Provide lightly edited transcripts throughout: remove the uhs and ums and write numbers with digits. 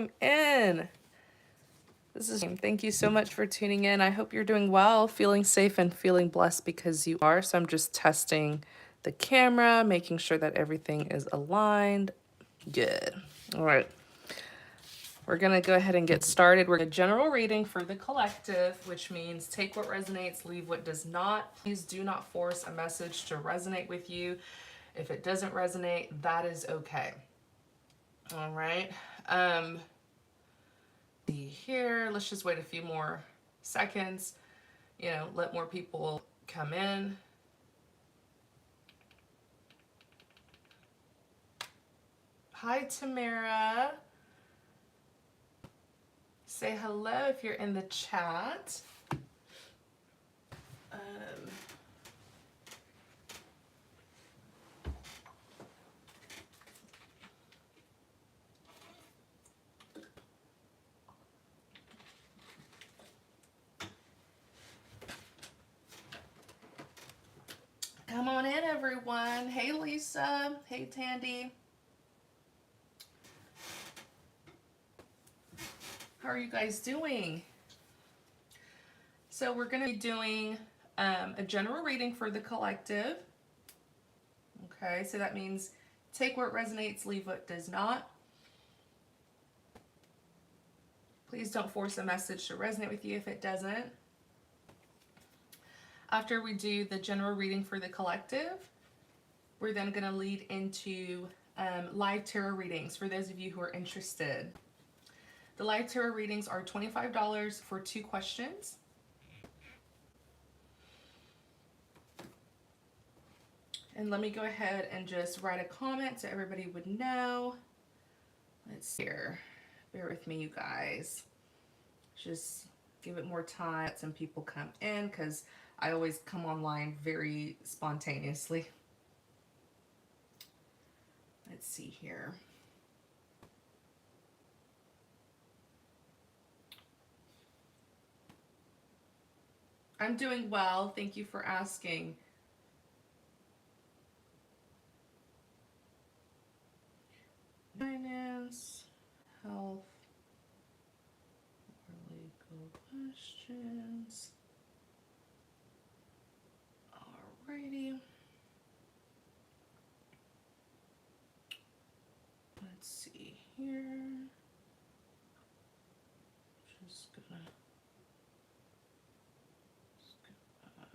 come in. Thank you so much for tuning in. I hope you're doing well, feeling safe and feeling blessed because you are. So I'm just testing the camera, making sure that everything is aligned. Good. All right. We're going to go ahead and get started. We're going to general reading for the collective, which means take what resonates, leave what does not. Please do not force a message to resonate with you. If it doesn't resonate, that is okay. All right. See here. Let's just wait a few more seconds. Let more people come in. Hi, Tamara. Say hello if you're in the chat. Come on in, everyone. Hey, Lisa. Hey, Tandy. How are you guys doing? So we're going to be doing a general reading for the collective. Okay, so that means take what resonates, leave what does not. Please don't force a message to resonate with you if it doesn't. After we do the general reading for the collective, we're then going to lead into live tarot readings for those of you who are interested. The live tarot readings are $25 for 2 questions. And let me go ahead and just write a comment so everybody would know. Let's see here. Bear with me, you guys. Just give it more time. Let some people come in because I always come online very spontaneously. Let's see here. I'm doing well. Thank you for asking. Finance, health, or legal questions. Alrighty. Let's see here. Just gonna skip up.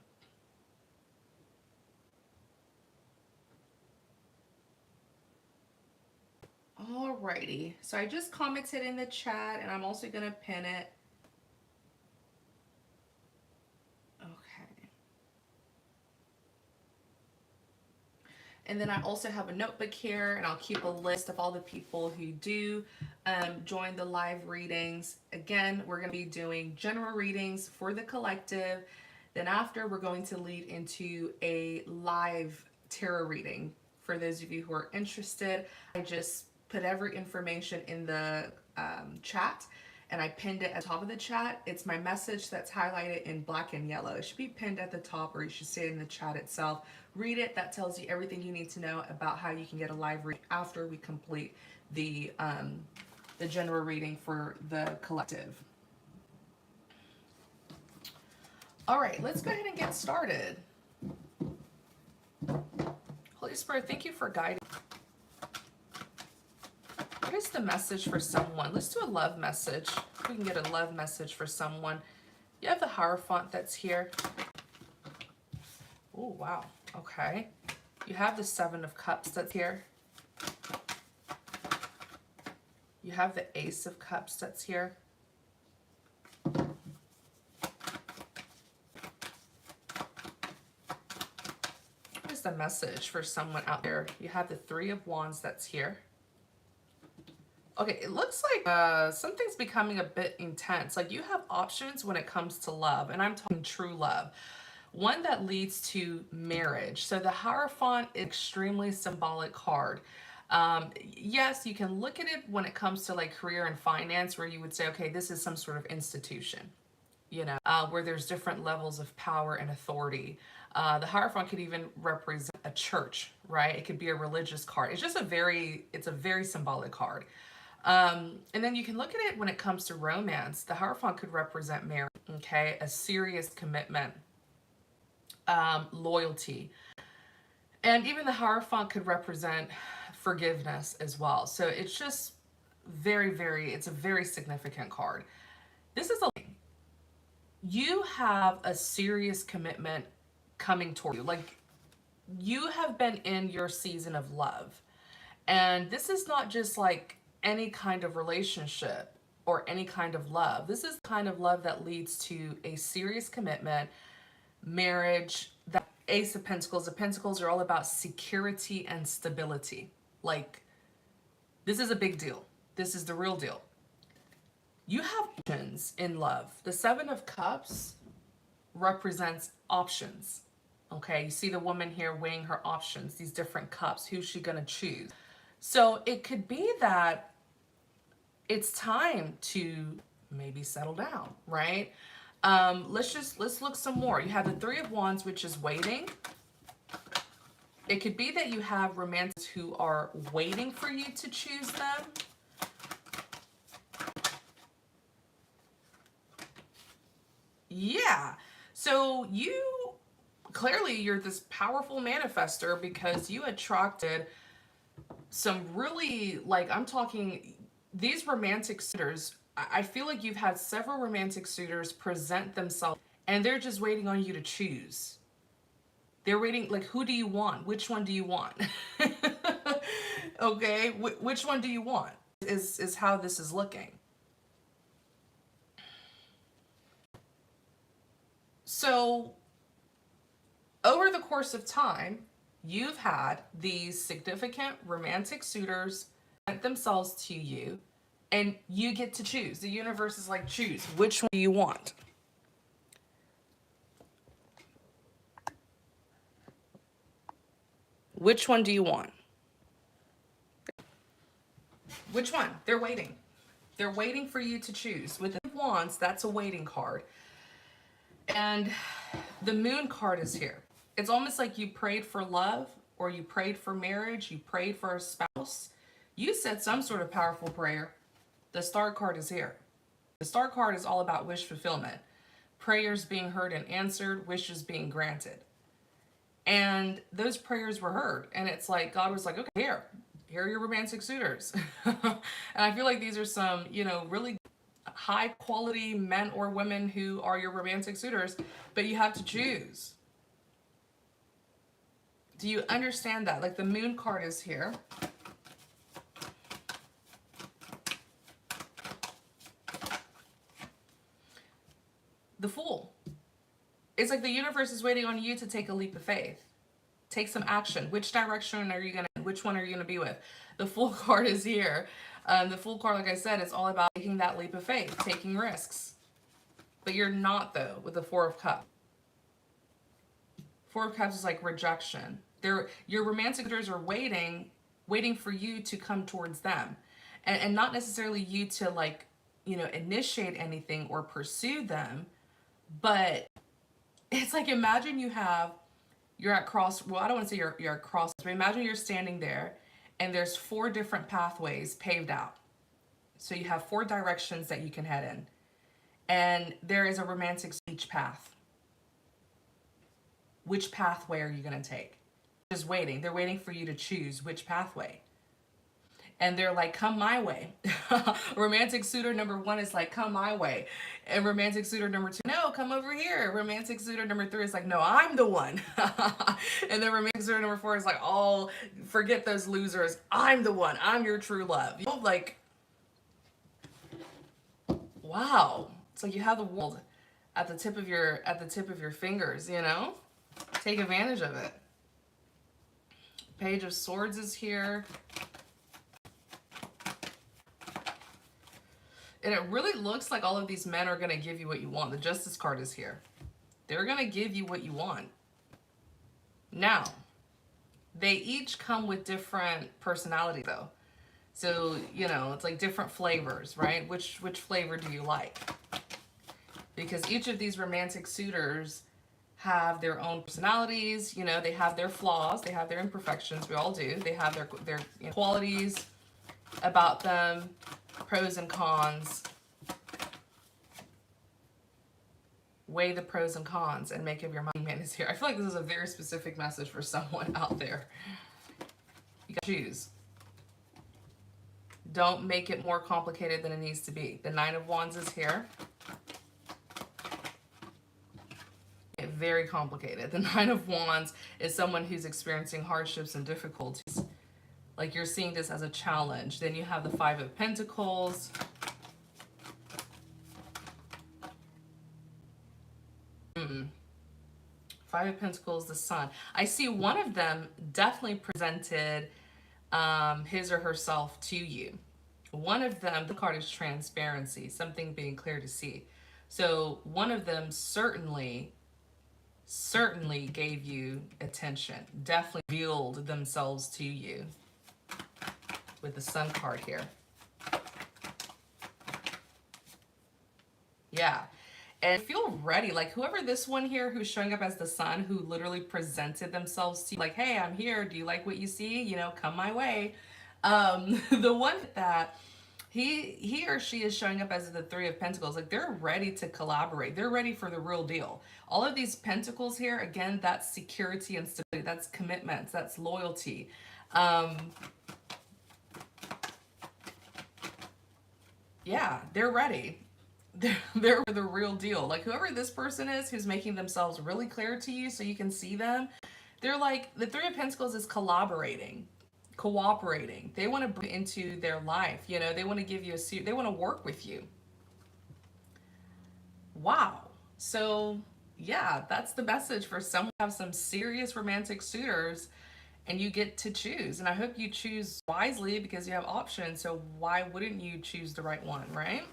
Alrighty, so I just commented in the chat and I'm also gonna pin it. Okay. And then I also have a notebook here and I'll keep a list of all the people who do join the live readings. Again, we're gonna be doing general readings for the collective. Then after, we're going to lead into a live tarot reading. For those of you who are interested, I just put every information in the chat and I pinned it at the top of the chat. It's my message that's highlighted in black and yellow. It should be pinned at the top or you should see it in the chat itself. Read it. That tells you everything you need to know about how you can get a live reading after we complete the general reading for the collective. All right, let's go ahead and get started. Holy Spirit, thank you for guiding. What is the message for someone? Let's do a love message. We can get a love message for someone. You have the Hierophant that's here. Oh, wow. Okay. You have the 7 of Cups that's here. You have the Ace of Cups that's here. What is the message for someone out there? You have the 3 of Wands that's here. Okay, it looks like something's becoming a bit intense. Like you have options when it comes to love, and I'm talking true love. One that leads to marriage. So the Hierophant is an extremely symbolic card. Yes, you can look at it when it comes to like career and finance, where you would say, okay, this is some sort of institution, where there's different levels of power and authority. The Hierophant could even represent a church, right? It could be a religious card. It's just it's a very symbolic card. And then you can look at it when it comes to romance. The Hierophant could represent marriage, okay, a serious commitment, loyalty. And even the Hierophant could represent forgiveness as well. So it's just it's a very significant card. This is a, you have a serious commitment coming toward you. Like, you have been in your season of love. And this is not just like any kind of relationship or any kind of love. This is the kind of love that leads to a serious commitment, marriage. That Ace of Pentacles. The Pentacles are all about security and stability. Like, this is a big deal. This is the real deal. You have options in love. The Seven of Cups represents options. Okay, you see the woman here weighing her options, these different cups. Who's she gonna choose? So it could be that it's time to maybe settle down, right? Let's look some more. You have the Three of Wands, which is waiting. It could be that you have romantics who are waiting for you to choose them. Yeah. So you're this powerful manifester because you attracted some really, like, I'm talking, these romantic suitors. I feel like you've had several romantic suitors present themselves and they're just waiting on you to choose. They're waiting, like, who do you want? Which one do you want? Okay, which one do you want? Is how this is looking. So, over the course of time, you've had these significant romantic suitors present themselves to you, and you get to choose. The universe is like, choose. Which one do you want? Which one do you want? Which one? They're waiting. They're waiting for you to choose. With the Wands, that's a waiting card. And the Moon card is here. It's almost like you prayed for love, or you prayed for marriage, you prayed for a spouse. You said some sort of powerful prayer. The Star card is here. The Star card is all about wish fulfillment. Prayers being heard and answered, wishes being granted. And those prayers were heard. And it's like, God was like, okay, here are your romantic suitors. And I feel like these are some, really high quality men or women who are your romantic suitors, but you have to choose. Do you understand that? Like, the Moon card is here. The Fool. It's like the universe is waiting on you to take a leap of faith. Take some action. Which direction are you going to, which one are you going to be with? The Fool card is here. The Fool card, like I said, is all about taking that leap of faith, taking risks. But you're not, though, with the Four of Cups. Four of Cups is like rejection. Your romantic suitors are waiting for you to come towards them. And not necessarily you to, like, initiate anything or pursue them. But it's like, imagine you're at cross, well, I don't want to say you're at cross, but imagine you're standing there and there's 4 different pathways paved out. So you have 4 directions that you can head in. And there is a romantic each path. Which pathway are you going to take? Just waiting. They're waiting for you to choose which pathway. And they're like, come my way. Romantic suitor number 1 is like, come my way. And romantic suitor number 2, no, come over here. Romantic suitor number 3 is like, no, I'm the one. And then romantic suitor number 4 is like, oh, forget those losers. I'm the one. I'm your true love. Like, wow. It's like you have the world at the tip of your fingers, Take advantage of it. Page of Swords is here. And it really looks like all of these men are going to give you what you want. The Justice card is here. They're going to give you what you want. Now, they each come with different personality, though. So, it's like different flavors, right? Which flavor do you like? Because each of these romantic suitors have their own personalities. They have their flaws. They have their imperfections. We all do. They have their qualities about them. pros and cons, weigh the pros and cons, and make up your mind. Man is here. I feel like this is a very specific message for someone out there. You gotta choose. Don't make it more complicated than it needs to be. The Nine of Wands is here. Very complicated. The Nine of Wands is someone who's experiencing hardships and difficulties. Like you're seeing this as a challenge. Then you have the Five of Pentacles. Five of Pentacles, the Sun. I see one of them definitely presented his or herself to you. One of them, the card is transparency, something being clear to see. So one of them certainly gave you attention, definitely revealed themselves to you with the Sun card here. Yeah. And feel ready, like whoever this one here who's showing up as the Sun, who literally presented themselves to you, like, hey, I'm here. Do you like what you see? You know, come my way. The one that he or she is showing up as the Three of Pentacles, like they're ready to collaborate. They're ready for the real deal. All of these pentacles here, again, that's security and stability. That's commitments. That's loyalty. Yeah, they're ready. They're the real deal. Like whoever this person is who's making themselves really clear to you so you can see them, they're like, the Three of Pentacles is cooperating. They want to bring into their life. You know, they want to give you they want to work with you. Wow. So yeah, that's the message for someone who have some serious romantic suitors, and you get to choose. And I hope you choose wisely because you have options. So why wouldn't you choose the right one, right?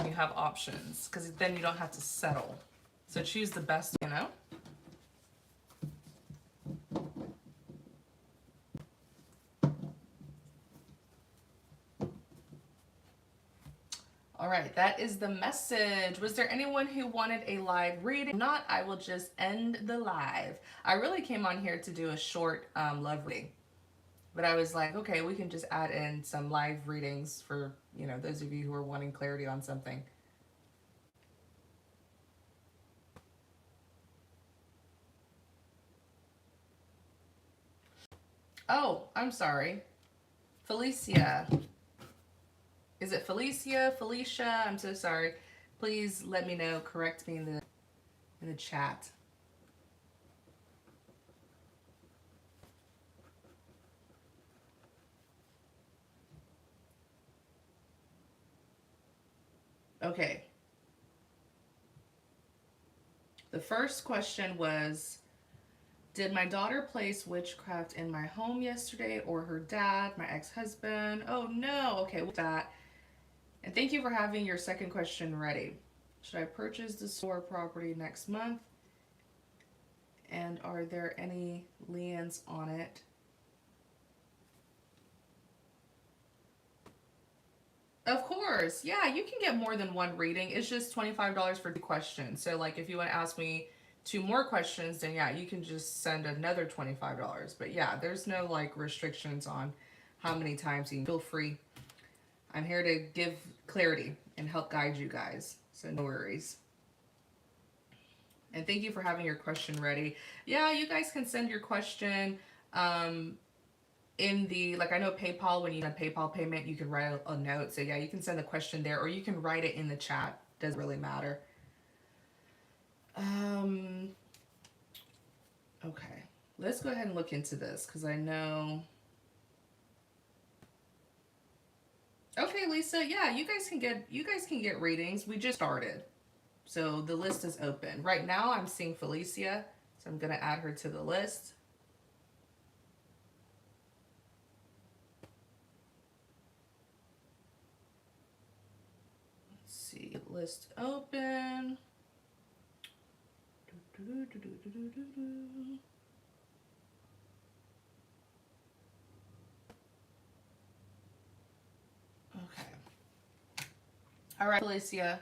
You have options, because then you don't have to settle. So choose the best, you know? All right, that is the message. Was there anyone who wanted a live reading? If not, I will just end the live. I really came on here to do a short love reading. But I was like, okay, we can just add in some live readings for, you know, those of you who are wanting clarity on something. Oh, I'm sorry. Felicia. Is it Felicia? Felicia? I'm so sorry. Please let me know. Correct me in the chat. Okay. The first question was, did my daughter place witchcraft in my home yesterday, or her dad, my ex-husband? Oh no. Okay, with that. And thank you for having your second question ready. Should I purchase the store property next month? And are there any liens on it? Of course. Yeah, you can get more than one reading. It's just $25 for 2 questions. So like if you want to ask me 2 more questions, then yeah, you can just send another $25. But yeah, there's no like restrictions on how many times you can. Feel free. I'm here to give clarity and help guide you guys. So no worries. And thank you for having your question ready. Yeah, you guys can send your question in the, like I know PayPal, when you have PayPal payment, you can write a note. So yeah, you can send the question there, or you can write it in the chat. Doesn't really matter. Okay, let's go ahead and look into this because I know. Okay, Lisa, yeah, you guys can get readings. We just started. So the list is open. Right now I'm seeing Felicia, so I'm going to add her to the list. Let's see, list open. Okay. All right, Felicia.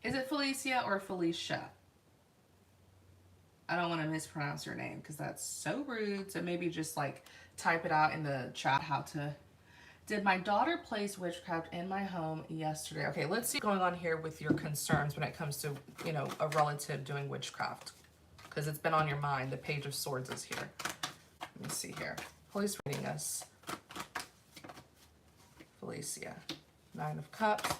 Is it Felicia or Felicia? I don't want to mispronounce your name because that's so rude. So maybe just like type it out in the chat how to Did my daughter place witchcraft in my home yesterday? Okay, let's see what's going on here with your concerns when it comes to, you know, a relative doing witchcraft. Because it's been on your mind. The Page of Swords is here. Let me see here. Holy Spirit reading us. Felicia. Nine of Cups.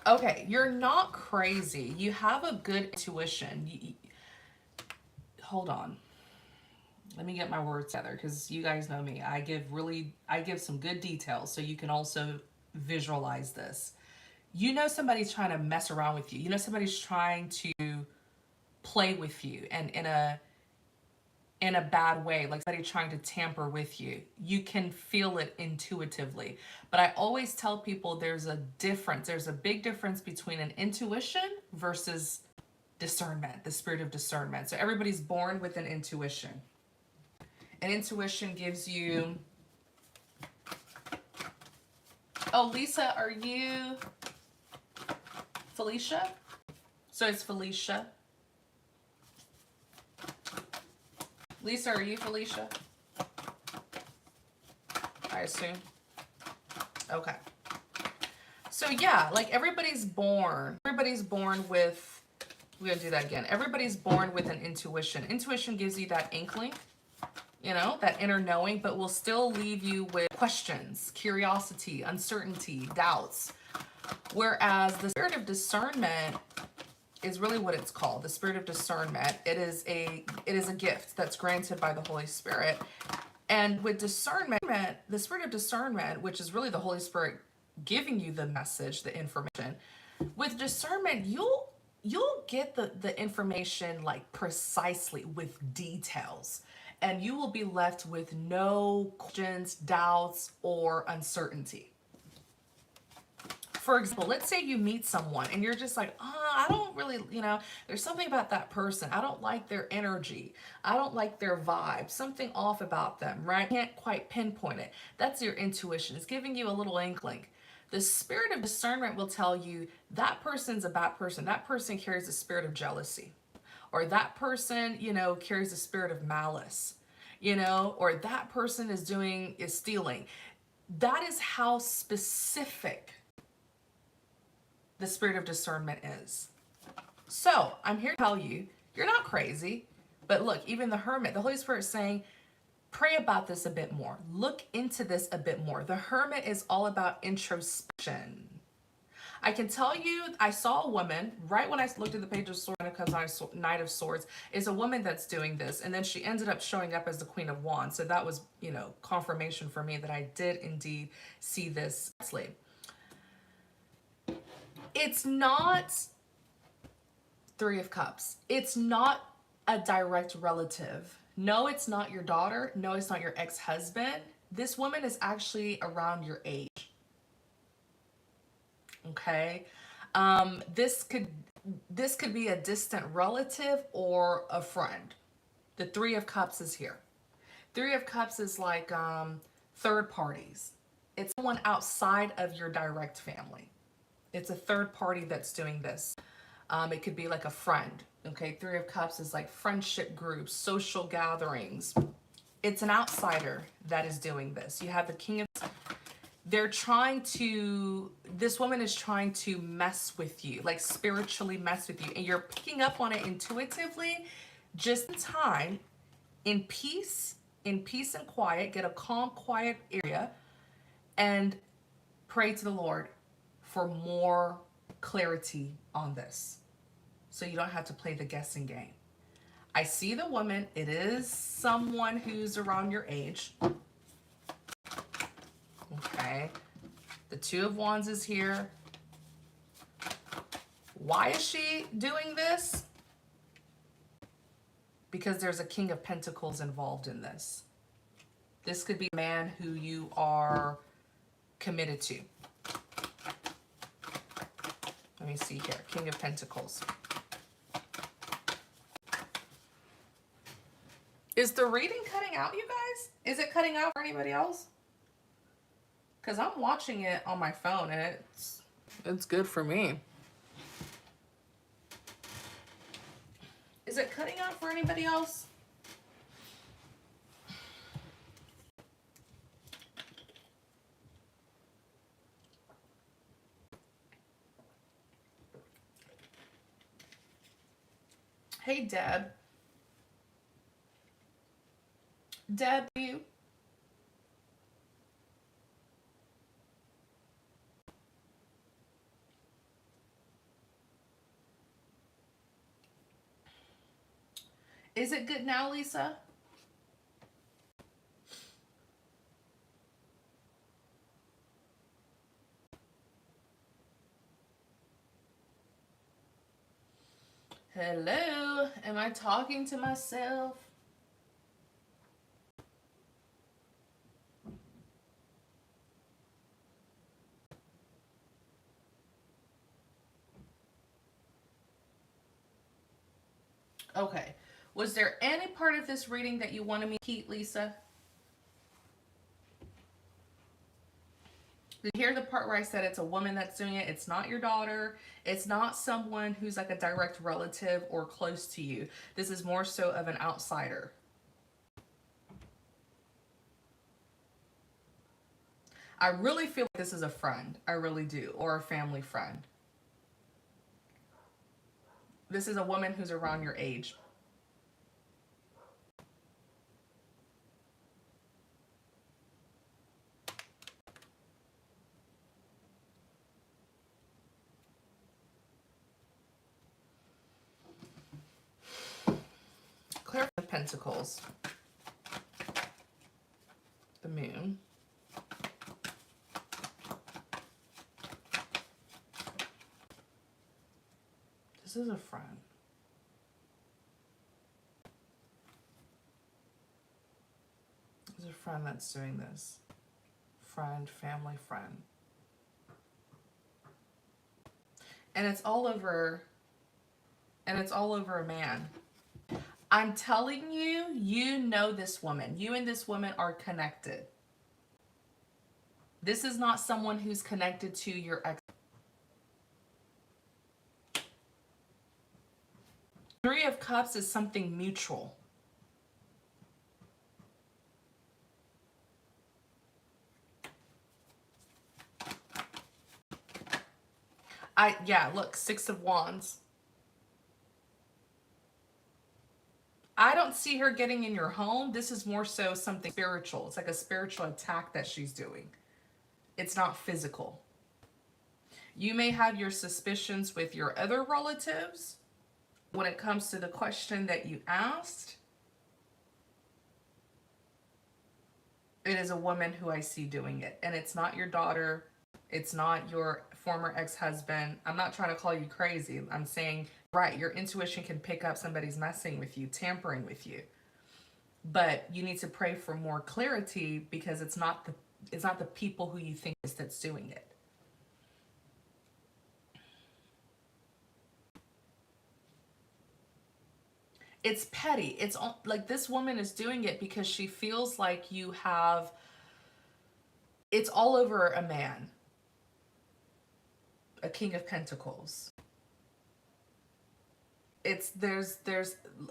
Okay, you're not crazy. You have a good intuition. Hold on. Let me get my words together because you guys know me. I give some good details so you can also visualize this. You know somebody's trying to mess around with you. You know somebody's trying to play with you and in a bad way, like somebody trying to tamper with you. You can feel it intuitively. But I always tell people there's a difference. There's a big difference between an intuition versus discernment, the spirit of discernment. So everybody's born with an intuition. An intuition gives you... Oh, Lisa, are you Felicia? So it's Felicia. Lisa, are you Felicia? I assume. Okay. So yeah, like everybody's born with, we're gonna do that again. Everybody's born with an intuition. Intuition gives you that inkling, you know, that inner knowing, but will still leave you with questions, curiosity, uncertainty, doubts. Whereas the spirit of discernment is really what it's called, the spirit of discernment. It is a gift that's granted by the Holy Spirit. And with discernment, the spirit of discernment, which is really the Holy Spirit giving you the message, the information, with discernment, you'll get the information like precisely with details. And you will be left with no questions, doubts, or uncertainty. For example, let's say you meet someone and you're just like, I don't really, you know, there's something about that person. I don't like their energy. I don't like their vibe. Something off about them, right? Can't quite pinpoint it. That's your intuition. It's giving you a little inkling. The spirit of discernment will tell you that person's a bad person. That person carries a spirit of jealousy. Or that person, you know, carries a spirit of malice. You know, or that person is stealing. That is how specific the spirit of discernment is. So I'm here to tell you, you're not crazy. But look, even the Hermit, the Holy Spirit is saying, pray about this a bit more. Look into this a bit more. The Hermit is all about introspection. I can tell you, I saw a woman, right when I looked at the Page of Swords, because Knight of Swords, is a woman that's doing this. And then she ended up showing up as the Queen of Wands. So that was, you know, confirmation for me that I did indeed see this slave. It's not Three of Cups. It's not a direct relative. No, it's not your daughter. No, it's not your ex-husband. This woman is actually around your age. Okay? This could be a distant relative or a friend. The Three of Cups is here. Three of Cups is like third parties. It's someone outside of your direct family. It's a third party that's doing this. It could be like a friend. Okay, Three of Cups is like friendship groups, social gatherings. It's an outsider that is doing this. You have the King of... This woman is trying to mess with you, like spiritually mess with you. And you're picking up on it intuitively, just in time, in peace and quiet. Get a calm, quiet area and pray to the Lord for more clarity on this, so you don't have to play the guessing game. I see the woman. It is someone who's around your age. Okay. The Two of Wands is here. Why is she doing this? Because there's a King of Pentacles involved in this. This could be a man who you are committed to. Let me see here. King of Pentacles. Is the reading cutting out, you guys? Is it cutting out for anybody else? Because I'm watching it on my phone and it's good for me. Is it cutting out for anybody else? Hey, Deb. Deb, you? Is it good now, Lisa? Hello? Am I talking to myself? Okay. Was there any part of this reading that you wanted me to keep, Lisa? Did you hear the part where I said it's a woman that's doing it? It's not your daughter. It's not someone who's like a direct relative or close to you. This is more so of an outsider. I really feel like this is a friend. I really do. Or a family friend. This is a woman who's around your age. Clear of Pentacles. The Moon. This is a friend. There's a friend that's doing this. Friend, family, friend. And it's all over a man. I'm telling you, you know this woman. You and this woman are connected. This is not someone who's connected to your ex. Three of Cups is something mutual. Yeah, look, Six of Wands. I don't see her getting in your home. This is more so something spiritual. It's like a spiritual attack that she's doing. It's not physical. You may have your suspicions with your other relatives when it comes to the question that you asked. It is a woman who I see doing it. And it's not your daughter. It's not your former ex-husband. I'm not trying to call you crazy. I'm saying, right, your intuition can pick up somebody's messing with you, tampering with you. But you need to pray for more clarity because it's not the people who you think is that's doing it. It's petty. It's like this woman is doing it because she feels like you have, it's all over a man. A King of Pentacles. There's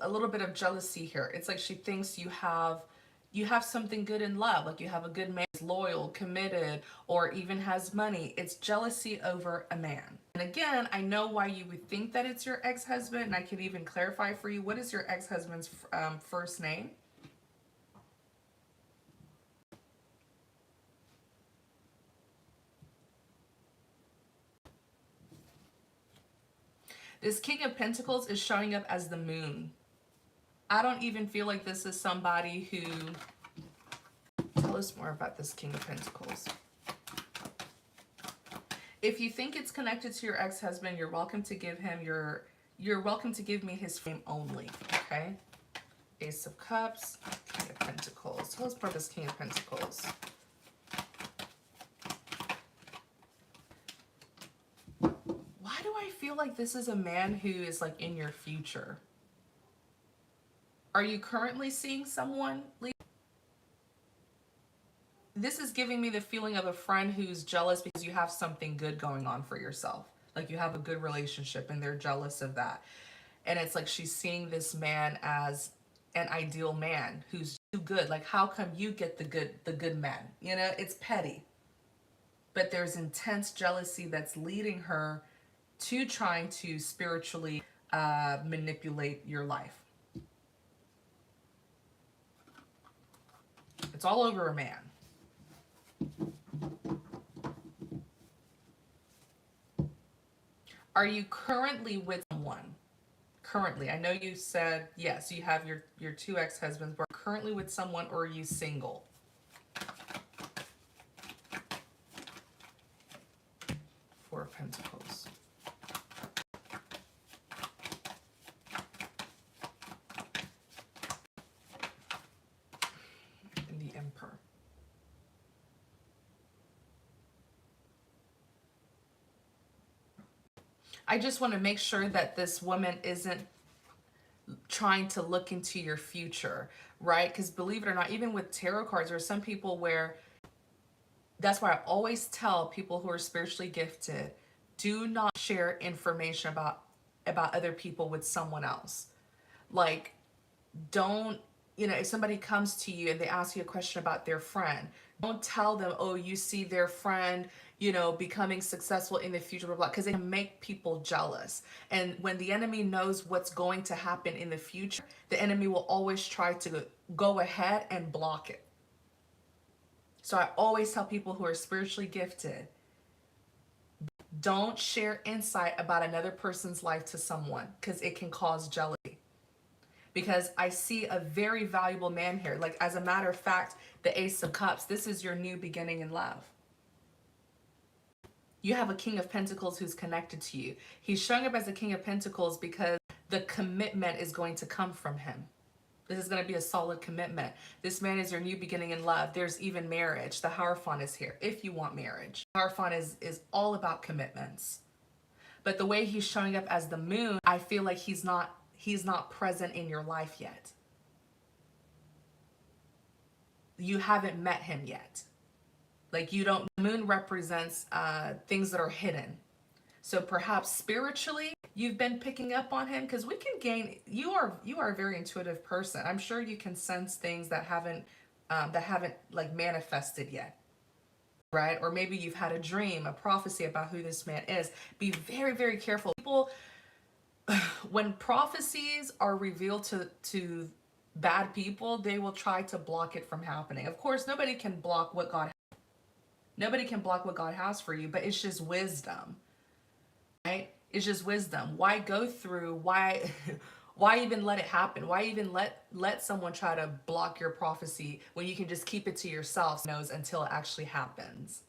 a little bit of jealousy here. It's like she thinks you have something good in love, like you have a good man who's loyal, committed, or even has money. It's jealousy over a man. And again, I know why you would think that it's your ex-husband, and I can even clarify for you. What is your ex-husband's first name? This King of Pentacles is showing up as the Moon. I don't even feel like this is somebody who... Tell us more about this King of Pentacles. If you think it's connected to your ex-husband, you're welcome to give him you're welcome to give me his fame only, okay? Ace of Cups, King of Pentacles. Tell us about this King of Pentacles. Why do I feel like this is a man who is like in your future? Are you currently seeing someone? This is giving me the feeling of a friend who's jealous because you have something good going on for yourself. Like you have a good relationship and they're jealous of that. And it's like she's seeing this man as an ideal man who's too good. Like, how come you get the good men? You know, it's petty. But there's intense jealousy that's leading her to trying to spiritually manipulate your life. It's all over a man. Are you currently with someone? Currently, I know you said yes, you have your two ex-husbands, but currently with someone, or are you single? Four of Pentacles. And the Emperor. I just want to make sure that this woman isn't trying to look into your future, right? Because believe it or not, even with tarot cards, there are some people where, that's why I always tell people who are spiritually gifted, do not share information about other people with someone else. Like, don't, if somebody comes to you and they ask you a question about their friend, don't tell them, oh, you see their friend, becoming successful in the future, blah, blah, because it can make people jealous. And when the enemy knows what's going to happen in the future, the enemy will always try to go ahead and block it. So I always tell people who are spiritually gifted, don't share insight about another person's life to someone, because it can cause jealousy. Because I see a very valuable man here. Like, as a matter of fact, the Ace of Cups, this is your new beginning in love. You have a King of Pentacles who's connected to you. He's showing up as a King of Pentacles because the commitment is going to come from him. This is going to be a solid commitment. This man is your new beginning in love. There's even marriage. The Hierophant is here if you want marriage. The Hierophant is all about commitments. But the way he's showing up as the moon, I feel like he's not present in your life yet. You haven't met him yet. Like, you don't, the moon represents things that are hidden. So perhaps spiritually, you've been picking up on him, because we can gain, you are a very intuitive person. I'm sure you can sense things that haven't like manifested yet. Right? Or maybe you've had a dream, a prophecy about who this man is. Be very, very careful. People, when prophecies are revealed to bad people, they will try to block it from happening. Of course, nobody can block what God has for you, but it's just wisdom. Right? It's just wisdom. Why go through, why even let it happen? Why even let someone try to block your prophecy when you can just keep it to yourself until it actually happens?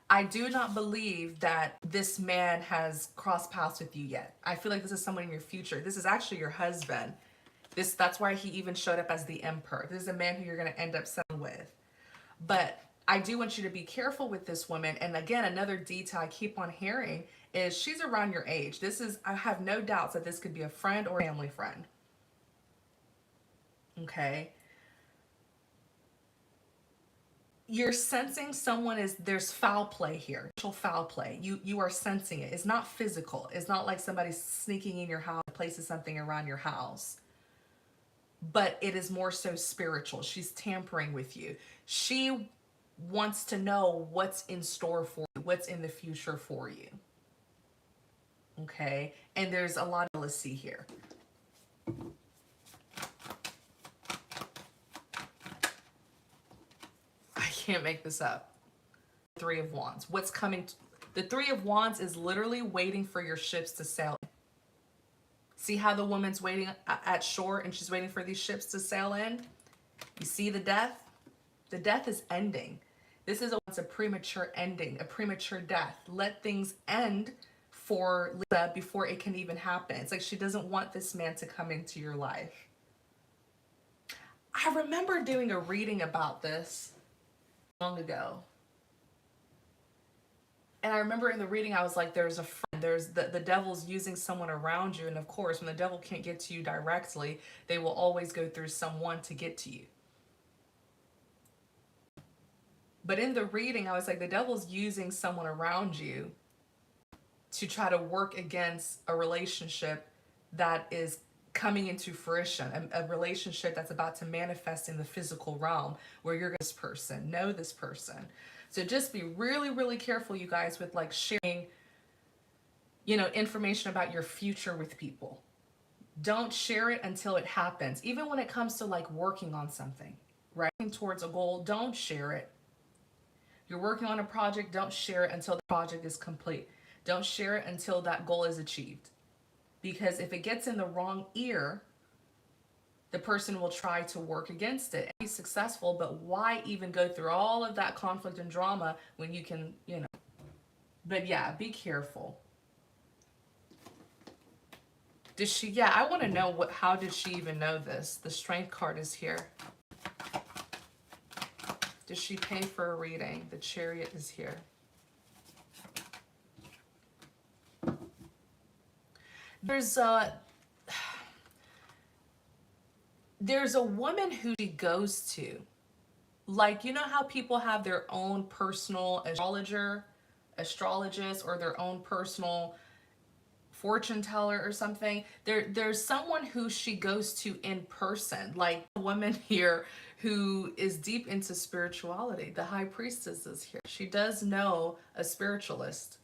I do not believe that this man has crossed paths with you yet. I feel like this is someone in your future. This is actually your husband. That's why he even showed up as the Emperor. This is a man who you're going to end up settling with. But I do want you to be careful with this woman. And again, another detail I keep on hearing is she's around your age. I have no doubts that this could be a friend or a family friend. Okay. You're sensing there's foul play here. Foul play. You are sensing it. It's not physical. It's not like somebody's sneaking in your house, places something around your house. But it is more so spiritual. She's tampering with you. She wants to know what's in store for you, what's in the future for you. Okay? And there's a lot of jealousy here. I can't make this up. Three of Wands. What's coming? The Three of Wands is literally waiting for your ships to sail. See how the woman's waiting at shore and she's waiting for these ships to sail in? You see the death? The death is ending. This is a premature ending, a premature death. Let things end for Lisa before it can even happen. It's like she doesn't want this man to come into your life. I remember doing a reading about this long ago. And I remember in the reading, I was like, there's a friend, there's the devil's using someone around you. And of course, when the devil can't get to you directly, they will always go through someone to get to you. But in the reading, I was like, the devil's using someone around you to try to work against a relationship that is coming into fruition, a relationship that's about to manifest in the physical realm where you're this person, know this person. So just be really, really careful, you guys, with like sharing, information about your future with people. Don't share it until it happens. Even when it comes to like working on something, right? Towards a goal, don't share it. You're working on a project, don't share it until the project is complete. Don't share it until that goal is achieved. Because if it gets in the wrong ear, the person will try to work against it and be successful. But why even go through all of that conflict and drama when you can, But yeah, be careful. Did she, yeah, I want to know how did she even know this? The strength card is here. Did she pay for a reading? The chariot is here. There's a woman who she goes to. Like, you know how people have their own personal astrologist, or their own personal fortune teller or something. There's someone who she goes to in person, like a woman here who is deep into spirituality. The high priestess is here. She does know a spiritualist.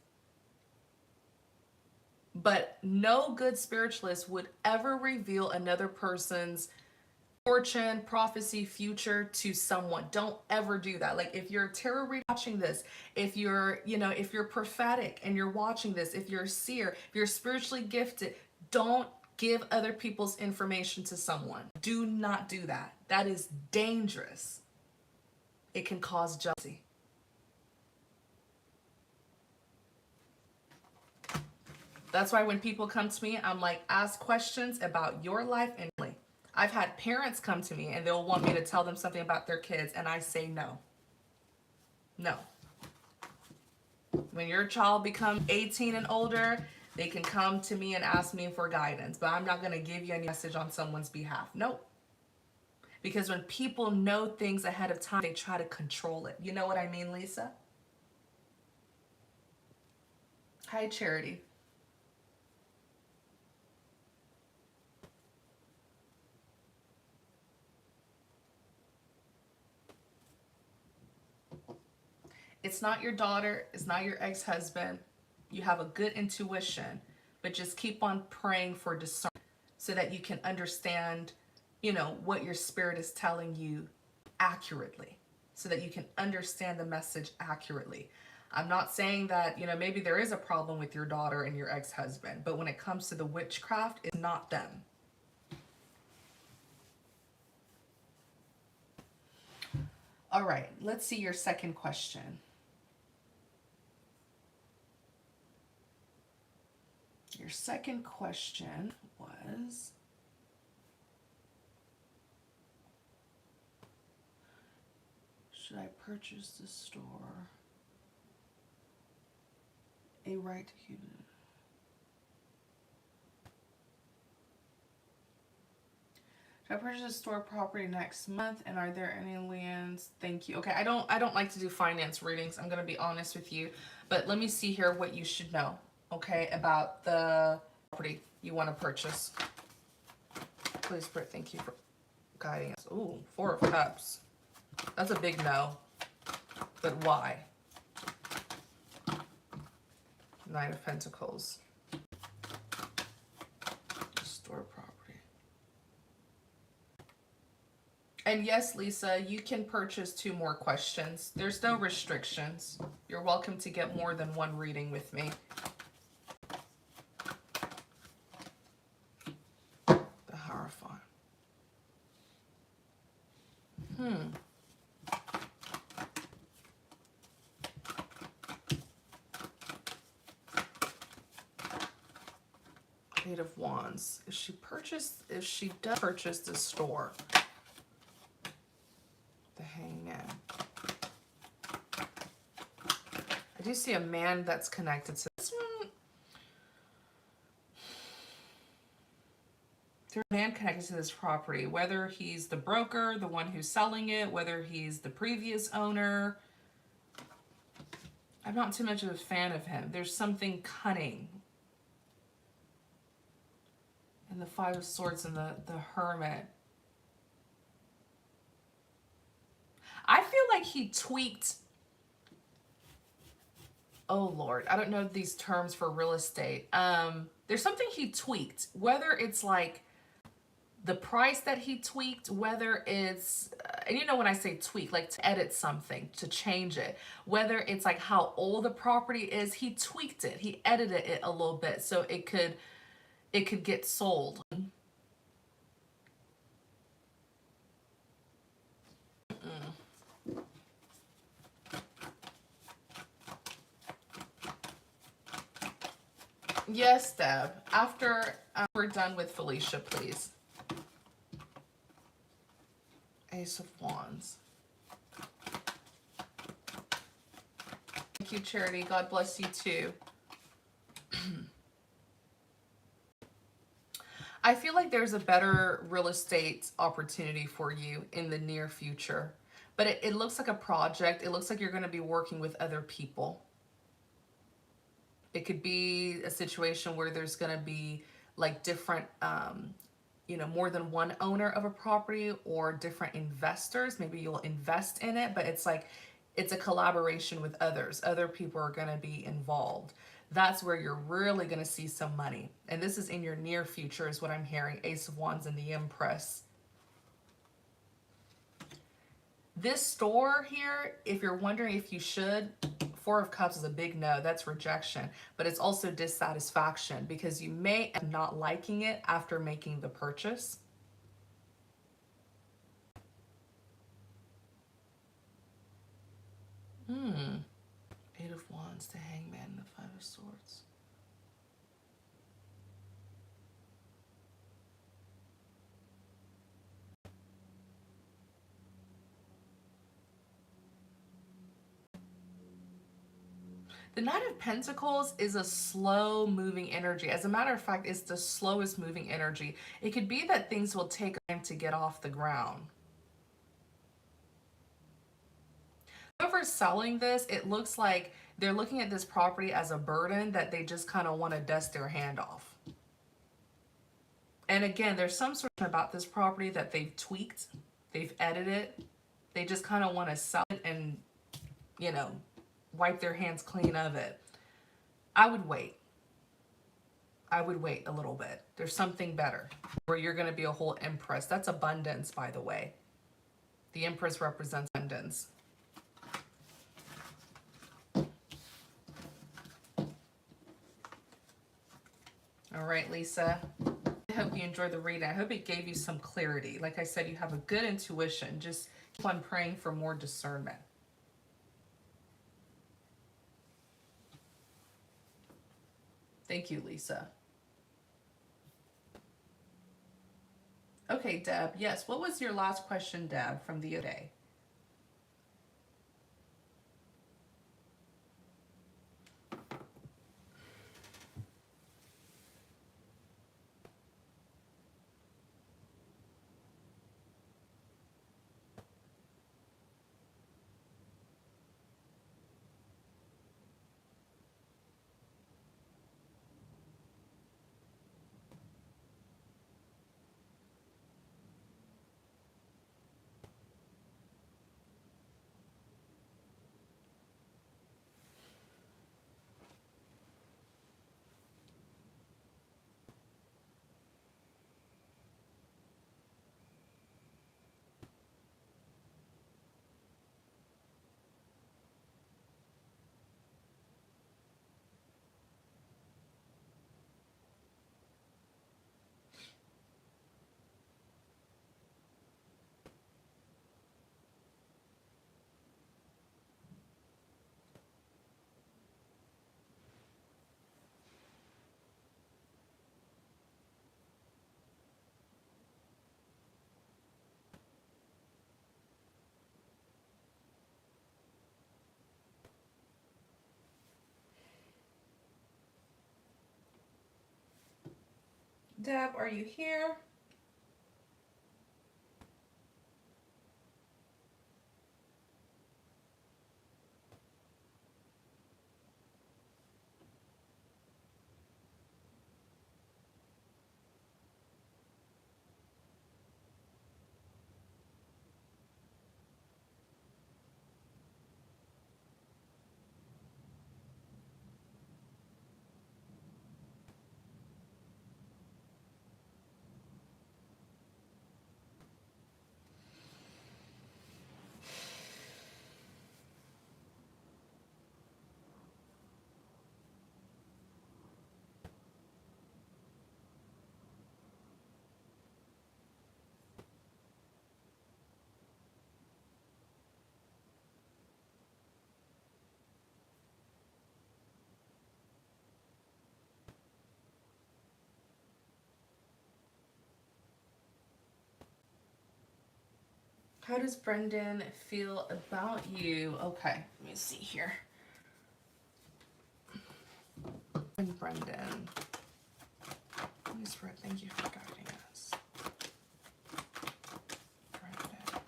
But no good spiritualist would ever reveal another person's fortune, prophecy, future to someone. Don't ever do that. Like, if you're a tarot reader watching this, if you're prophetic and you're watching this, if you're a seer, if you're spiritually gifted, don't give other people's information to someone. Do not do that. That is dangerous. It can cause jealousy. That's why when people come to me, I'm like, ask questions about your life and family. I've had parents come to me and they'll want me to tell them something about their kids, and I say no. No. When your child becomes 18 and older, they can come to me and ask me for guidance, but I'm not going to give you any message on someone's behalf. Nope. Because when people know things ahead of time, they try to control it. You know what I mean, Lisa? Hi, Charity. It's not your daughter. It's not your ex-husband. You have a good intuition, but just keep on praying for discernment so that you can understand, what your spirit is telling you accurately, so that you can understand the message accurately. I'm not saying that, maybe there is a problem with your daughter and your ex-husband, but when it comes to the witchcraft, it's not them. All right, let's see your second question. Your second question was, should I purchase the store? A right to keep it. Should I purchase a store property next month? And are there any liens? Thank you. Okay, I don't like to do finance readings. I'm gonna be honest with you, but let me see here what you should know. Okay, about the property you want to purchase. Please, Britt, thank you for guiding us. Ooh, 4 of Cups. That's a big no. But why? Nine of Pentacles. Store property. And yes, Lisa, you can purchase 2 more questions. There's no restrictions. You're welcome to get more than 1 reading with me. The Hierophant. Eight of Wands. If she does purchase the store, the Hangman. I do see a man that's connected to this one. There's a man connected to this property, whether he's the broker, the one who's selling it, whether he's the previous owner. I'm not too much of a fan of him. There's something cunning. And the Five of Swords and the Hermit. I feel like he tweaked. Oh Lord, I don't know these terms for real estate. There's something he tweaked, whether it's like the price that he tweaked, whether it's, and you know when I say tweak, like to edit something, to change it, whether it's like how old the property is, he tweaked it, he edited it a little bit so it could get sold. Yes, Deb. After we're done with Felicia, please. Ace of Wands. Thank you, Charity. God bless you too. I feel like there's a better real estate opportunity for you in the near future. But it looks like a project. It looks like you're going to be working with other people. It could be a situation where there's going to be like different, more than one owner of a property or different investors. Maybe you'll invest in it, but it's like it's a collaboration with others. Other people are going to be involved. That's where you're really going to see some money. And this is in your near future is what I'm hearing. Ace of Wands and the Empress. This store here, if you're wondering if you should, Four of Cups is a big no. That's rejection. But it's also dissatisfaction because you may end up not liking it after making the purchase. Eight of Wands to Hangman and the Five of Swords. The Knight of Pentacles is a slow moving energy. As a matter of fact, it's the slowest moving energy. It could be that things will take time to get off the ground. Whoever's selling this, it looks like they're looking at this property as a burden that they just kind of want to dust their hand off. And again, there's some sort of about this property that they've tweaked, they've edited. They just kind of want to sell it and, wipe their hands clean of it. I would wait. I would wait a little bit. There's something better where you're going to be a whole Empress. That's abundance, by the way. The Empress represents abundance. All right, Lisa. I hope you enjoyed the reading. I hope it gave you some clarity. Like I said, you have a good intuition. Just keep on praying for more discernment. Thank you, Lisa. Okay, Deb. Yes, what was your last question, Deb, from the other day? Deb, are you here? How does Brendan feel about you? Okay, let me see here. And Brendan. Please, Fred, thank you for guiding us. Brendan.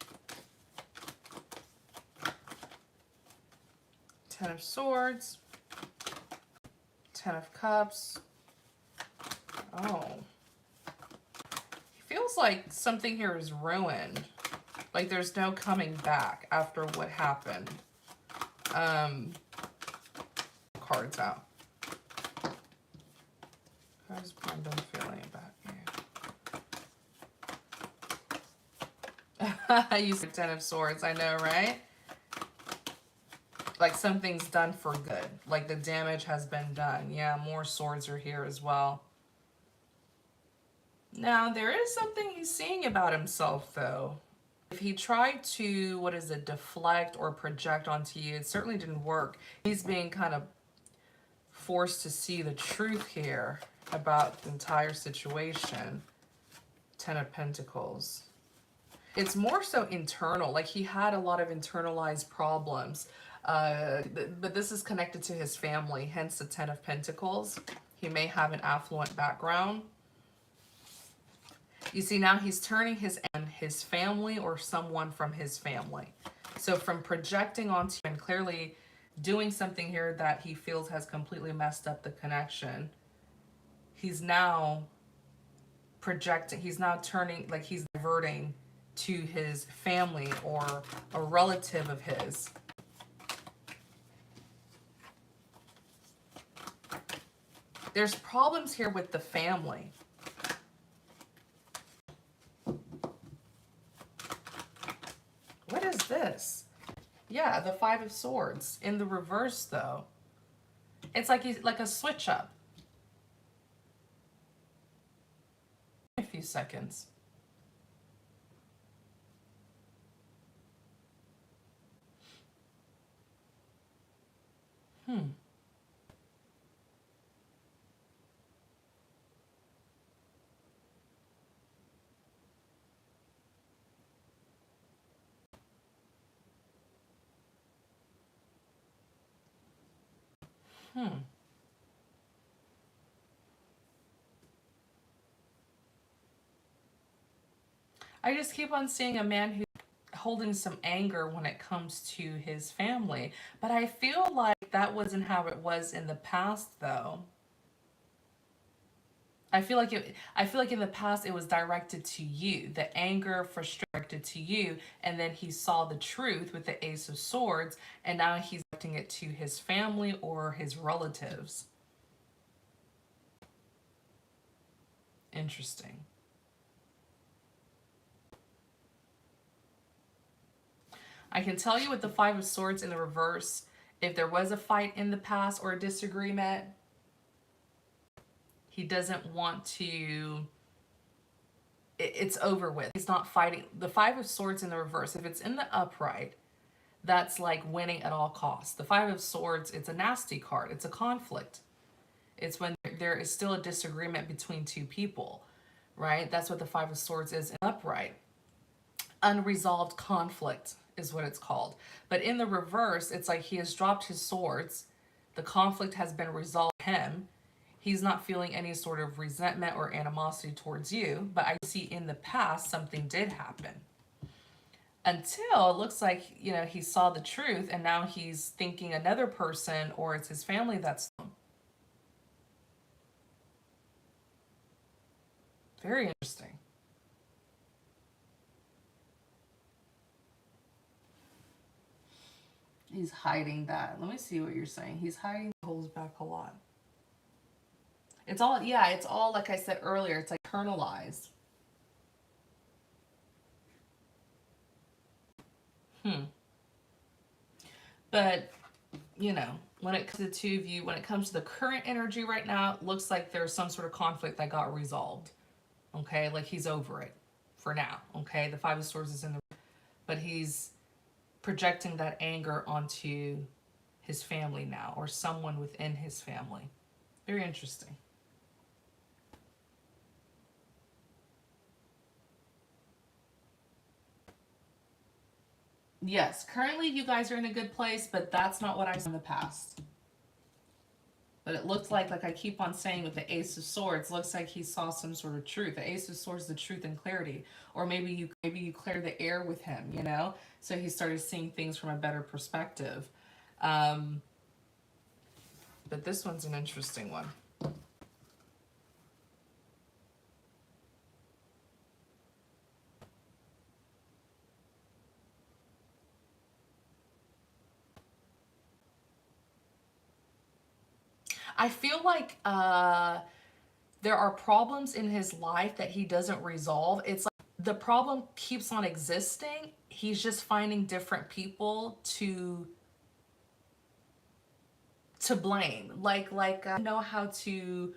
10 of Swords. 10 of Cups. Oh. He feels like something here is ruined. Like there's no coming back after what happened. Cards out. How's Brendan feeling about you? You said 10 of Swords, I know, right? Like something's done for good. Like the damage has been done. Yeah, more swords are here as well. Now, there is something he's seeing about himself, though. If he tried to, deflect or project onto you, it certainly didn't work. He's being kind of forced to see the truth here about the entire situation. 10 of Pentacles. It's more so internal, like he had a lot of internalized problems. But this is connected to his family, hence the 10 of Pentacles. He may have an affluent background. You see, now he's turning his family or someone from his family. So from projecting onto and clearly doing something here that he feels has completely messed up the connection, he's now projecting, he's now turning, like he's diverting to his family or a relative of his. There's problems here with the family. What is this? Yeah, the 5 of Swords. In the reverse, though. It's like he's like a switch up. A few seconds. I just keep on seeing a man who's holding some anger when it comes to his family. But I feel like that wasn't how it was in the past, though. I feel like in the past it was directed to you. The anger, frustration directed to you, and then he saw the truth with the Ace of Swords, and now he's directing it to his family or his relatives. Interesting. I can tell you with the 5 of Swords in the reverse, if there was a fight in the past or a disagreement, he doesn't want to, it's over with. He's not fighting. The 5 of Swords in the reverse, if it's in the upright, that's like winning at all costs. The 5 of Swords, it's a nasty card. It's a conflict. It's when there is still a disagreement between two people, right? That's what the 5 of Swords is in upright. Unresolved conflict is what it's called. But in the reverse, it's like he has dropped his swords. The conflict has been resolved for him. He's not feeling any sort of resentment or animosity towards you. But I see in the past something did happen. Until it looks like, you know, he saw the truth and now he's thinking another person or it's his family that's very interesting. He's hiding that. Let me see what you're saying. He's hiding, holds back a lot. It's all, yeah, it's all, like I said earlier, it's like internalized. But, you know, when it comes to the two of you, when it comes to the current energy right now, it looks like there's some sort of conflict that got resolved. Okay, like he's over it for now. Okay, the 5 of Swords is in the, but he's projecting that anger onto his family now or someone within his family. Very interesting. Yes, currently you guys are in a good place, but that's not what I saw in the past. But it looked like I keep on saying with the Ace of Swords, looks like he saw some sort of truth. The Ace of Swords is the truth and clarity. Or maybe you clear the air with him, you know? So he started seeing things from a better perspective. Um, but this one's an interesting one. I feel like there are problems in his life that he doesn't resolve. It's like the problem keeps on existing. He's just finding different people to blame. Know how to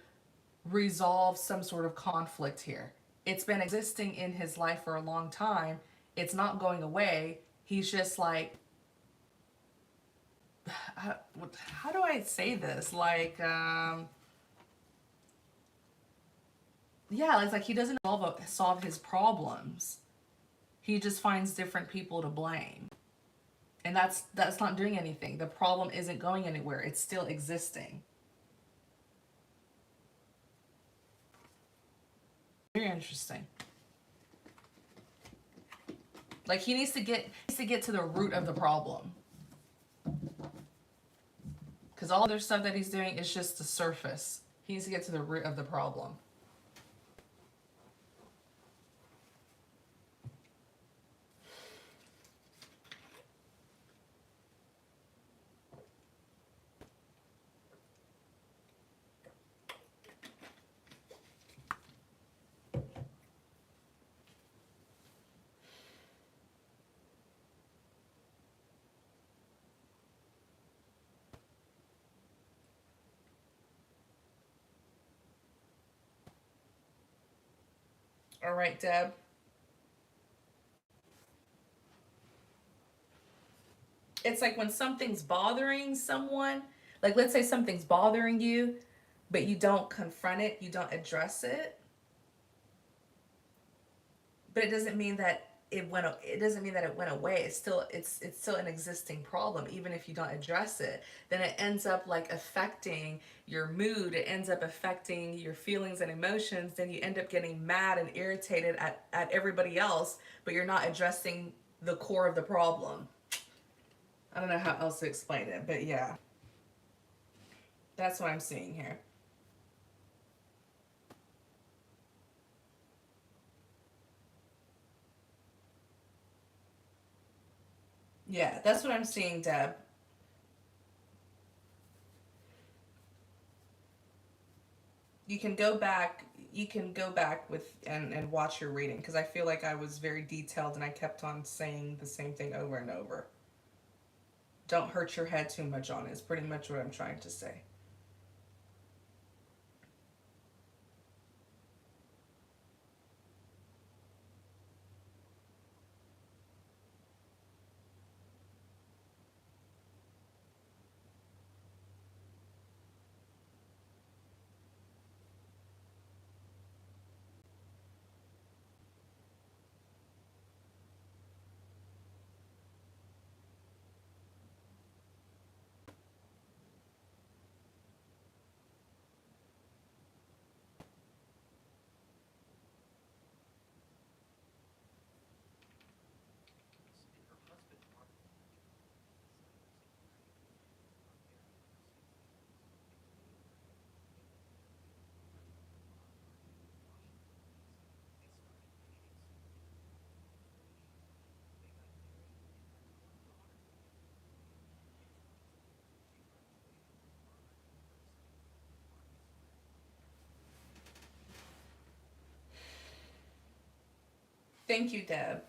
resolve some sort of conflict here. It's been existing in his life for a long time. It's not going away. He's just like, how do I say this? Yeah, it's like he doesn't solve his problems. He just finds different people to blame. And that's not doing anything. The problem isn't going anywhere. It's still existing. Very interesting. Like he needs to get to the root of the problem. Because all other stuff that he's doing is just the surface. He needs to get to the root of the problem. All right, Deb. It's like when something's bothering someone, like let's say something's bothering you, but you don't confront it, you don't address it, but it doesn't mean that it went away. It's still an existing problem even if you don't address it. Then it ends up like affecting your mood, it ends up affecting your feelings and emotions, then you end up getting mad and irritated at everybody else, but you're not addressing the core of the problem. I don't know how else to explain it, but yeah, that's what I'm seeing here. Yeah, that's what I'm seeing, Deb. You can go back with and watch your reading because I feel like I was very detailed and I kept on saying the same thing over and over. Don't hurt your head too much on it. It's pretty much what I'm trying to say. Thank you, Deb.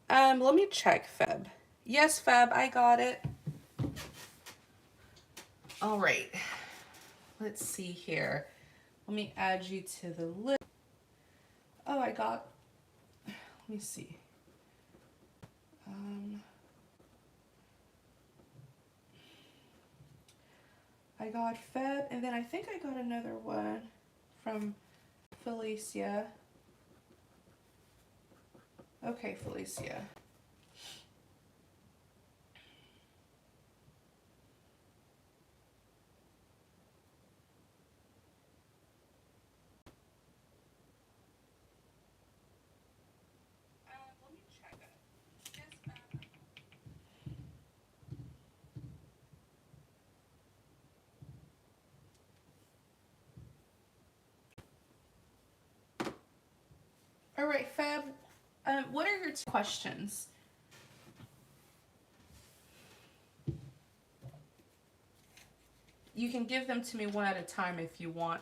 Let me check, Feb. Yes, Feb, I got it. All right. Let's see here. Let me add you to the list. Oh, I got, let me see. Um, I got Feb, and then I think I got another one from Felicia. Okay, Felicia. Let me check it. Yes, Feb. All right, Feb. What are your two questions? You can give them to me one at a time if you want.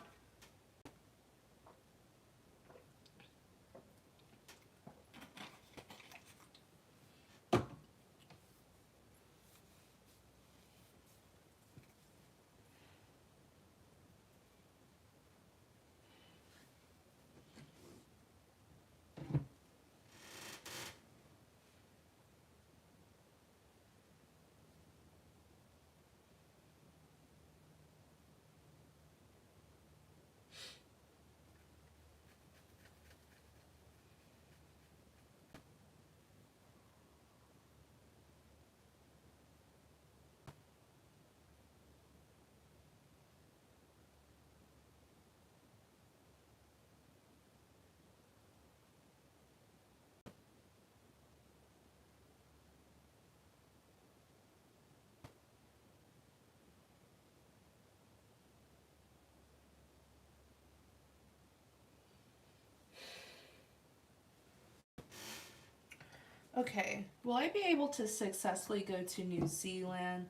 Okay. Will I be able to successfully go to New Zealand?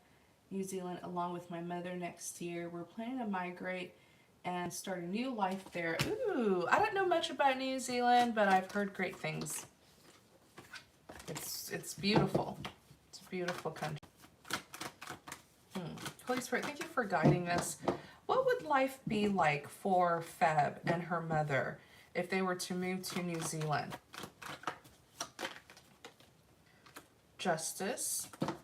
New Zealand along with my mother next year. We're planning to migrate and start a new life there. Ooh, I don't know much about New Zealand, but I've heard great things. It's beautiful. It's a beautiful country. Holy Spirit, thank you for guiding us. What would life be like for Feb and her mother if they were to move to New Zealand? Justice. What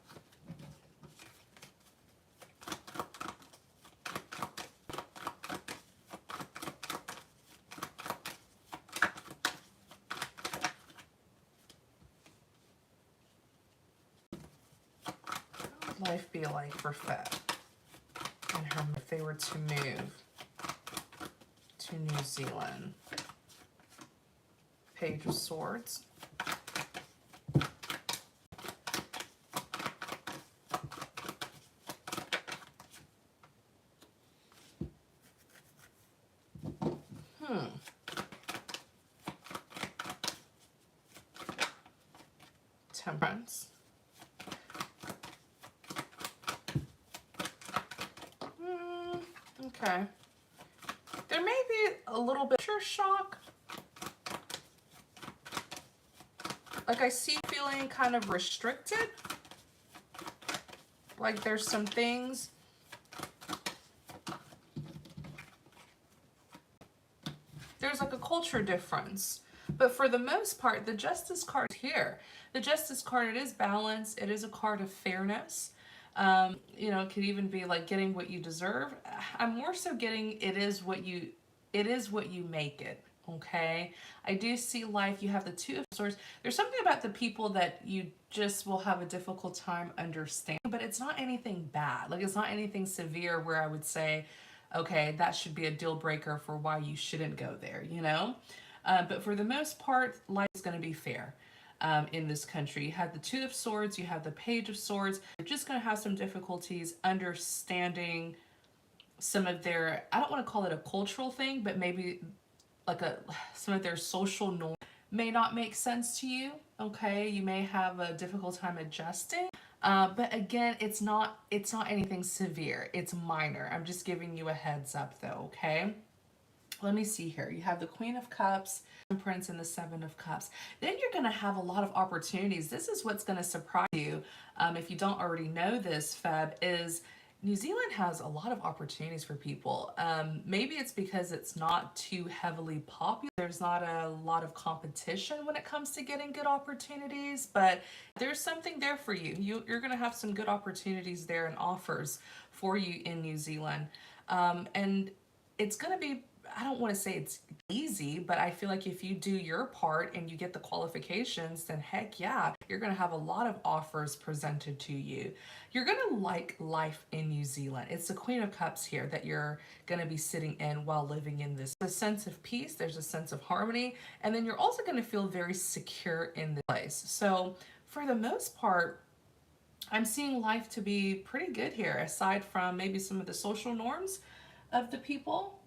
would life be like for Feb and her if they were to move to New Zealand? Page of Swords. Temperance. Okay. There may be a little bit of shock. Like I see feeling kind of restricted. Like there's some things. There's like a culture difference. But for the most part, the Justice card is here. The Justice card, it is balance. It is a card of fairness. You know, it could even be like getting what you deserve. I'm more so getting it is what you make it. Okay. I do see life. You have the Two of Swords. There's something about the people that you just will have a difficult time understanding, but it's not anything bad. Like it's not anything severe where I would say, okay, that should be a deal breaker for why you shouldn't go there, you know? But for the most part, life is going to be fair in this country. You have the Two of Swords, you have the Page of Swords. You're just going to have some difficulties understanding some of their, I don't want to call it a cultural thing, but maybe like some of their social norms may not make sense to you. Okay, you may have a difficult time adjusting. But again, it's not anything severe. It's minor. I'm just giving you a heads up though, okay? Let me see here. You have the Queen of Cups, Temperance, and the Seven of Cups. Then you're going to have a lot of opportunities. This is what's going to surprise you, if you don't already know this, Feb, is New Zealand has a lot of opportunities for people. Maybe it's because it's not too heavily popular. There's not a lot of competition when it comes to getting good opportunities, but there's something there for you. You're going to have some good opportunities there and offers for you in New Zealand. And it's going to be, I don't want to say it's easy, but I feel like if you do your part and you get the qualifications, then heck yeah, you're going to have a lot of offers presented to you. You're going to like life in New Zealand. It's the Queen of Cups here that you're going to be sitting in while living in this. There's a sense of peace, there's a sense of harmony, and then you're also going to feel very secure in this place. So for the most part, I'm seeing life to be pretty good here, aside from maybe some of the social norms of the people.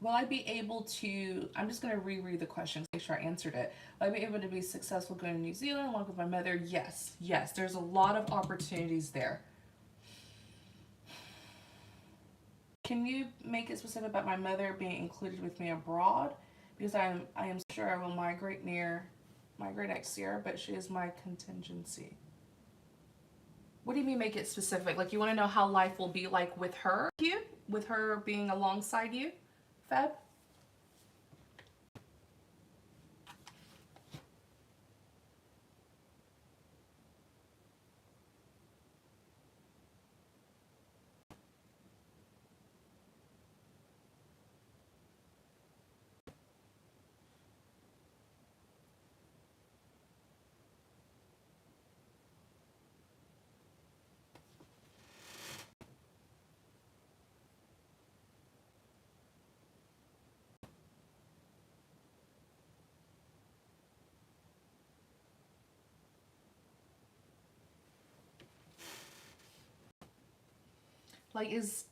Will I be able to, I'm just going to reread the question to make sure I answered it. Will I be able to be successful going to New Zealand along with my mother? Yes, yes, there's a lot of opportunities there. Can you make it specific about my mother being included with me abroad? Because I am sure I will migrate next year, but she is my contingency. What do you mean make it specific? Like you want to know how life will be like with her, with her being alongside you, Feb? Like is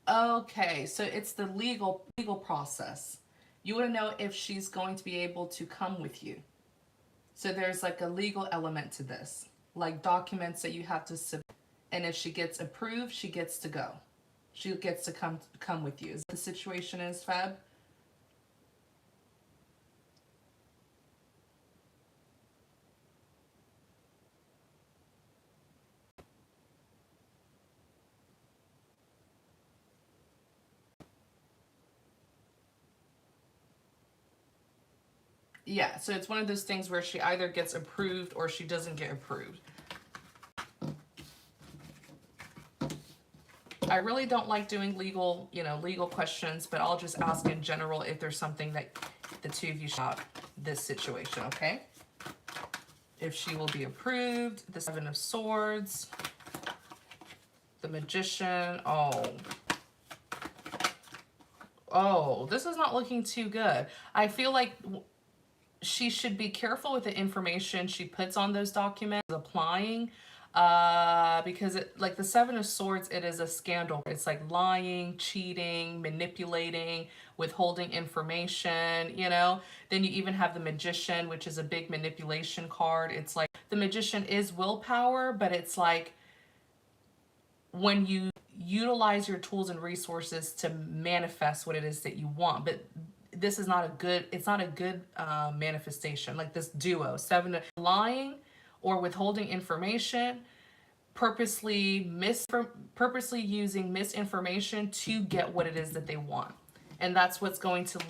okay, so it's the legal process. You want to know if she's going to be able to come with you. So there's like a legal element to this, like documents that you have to submit. And if she gets approved, she gets to go. She gets to come with you. Is that the situation is, Feb? Yeah, so it's one of those things where she either gets approved or she doesn't get approved. I really don't like doing legal questions, but I'll just ask in general if there's something that the two of you should this situation, okay? If she will be approved, the Seven of Swords, the Magician, oh, this is not looking too good. I feel like she should be careful with the information she puts on those documents, applying, because like the Seven of Swords, it is a scandal. It's like lying, cheating, manipulating, withholding information, Then you even have the Magician, which is a big manipulation card. It's like the Magician is willpower, but it's like when you utilize your tools and resources to manifest what it is that you want. But this is not a good, it's not a good manifestation. Like this duo, lying or withholding information, purposely using misinformation to get what it is that they want. And that's what's going to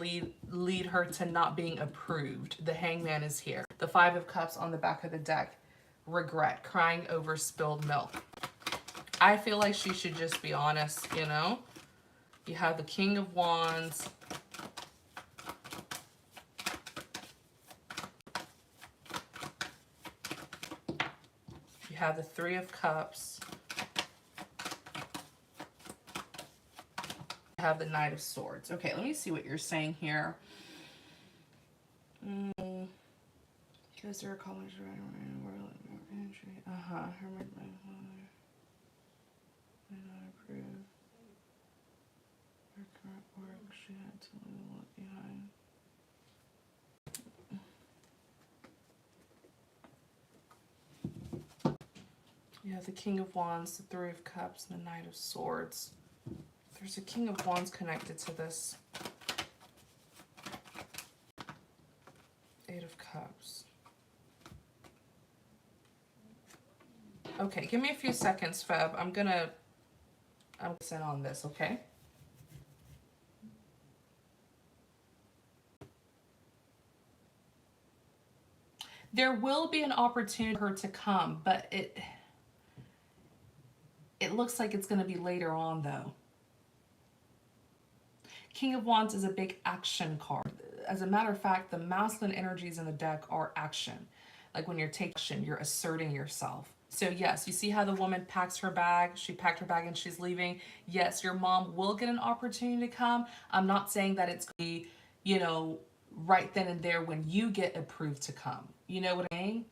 lead her to not being approved. The Hangman is here. The Five of Cups on the back of the deck. Regret, crying over spilled milk. I feel like she should just be honest, You have the King of Wands. You have the Three of Cups. You have the Knight of Swords. Okay, let me see what you're saying here. Because there are colors right entry. Hermit, my father. I not approve. Her current work, she had to leave a lot behind. You have the King of Wands, the Three of Cups, and the Knight of Swords. There's a King of Wands connected to this. Eight of Cups. Okay, give me a few seconds, Feb. I'm send on this, okay? There will be an opportunity for her to come, but it looks like it's going to be later on, though. King of Wands is a big action card. As a matter of fact, the masculine energies in the deck are action. Like when you're taking action, you're asserting yourself. So yes, you see how the woman packs her bag, she packed her bag and she's leaving. Yes, your mom will get an opportunity to come. I'm not saying that it's going to be, you know, right then and there when you get approved to come. You know what I mean?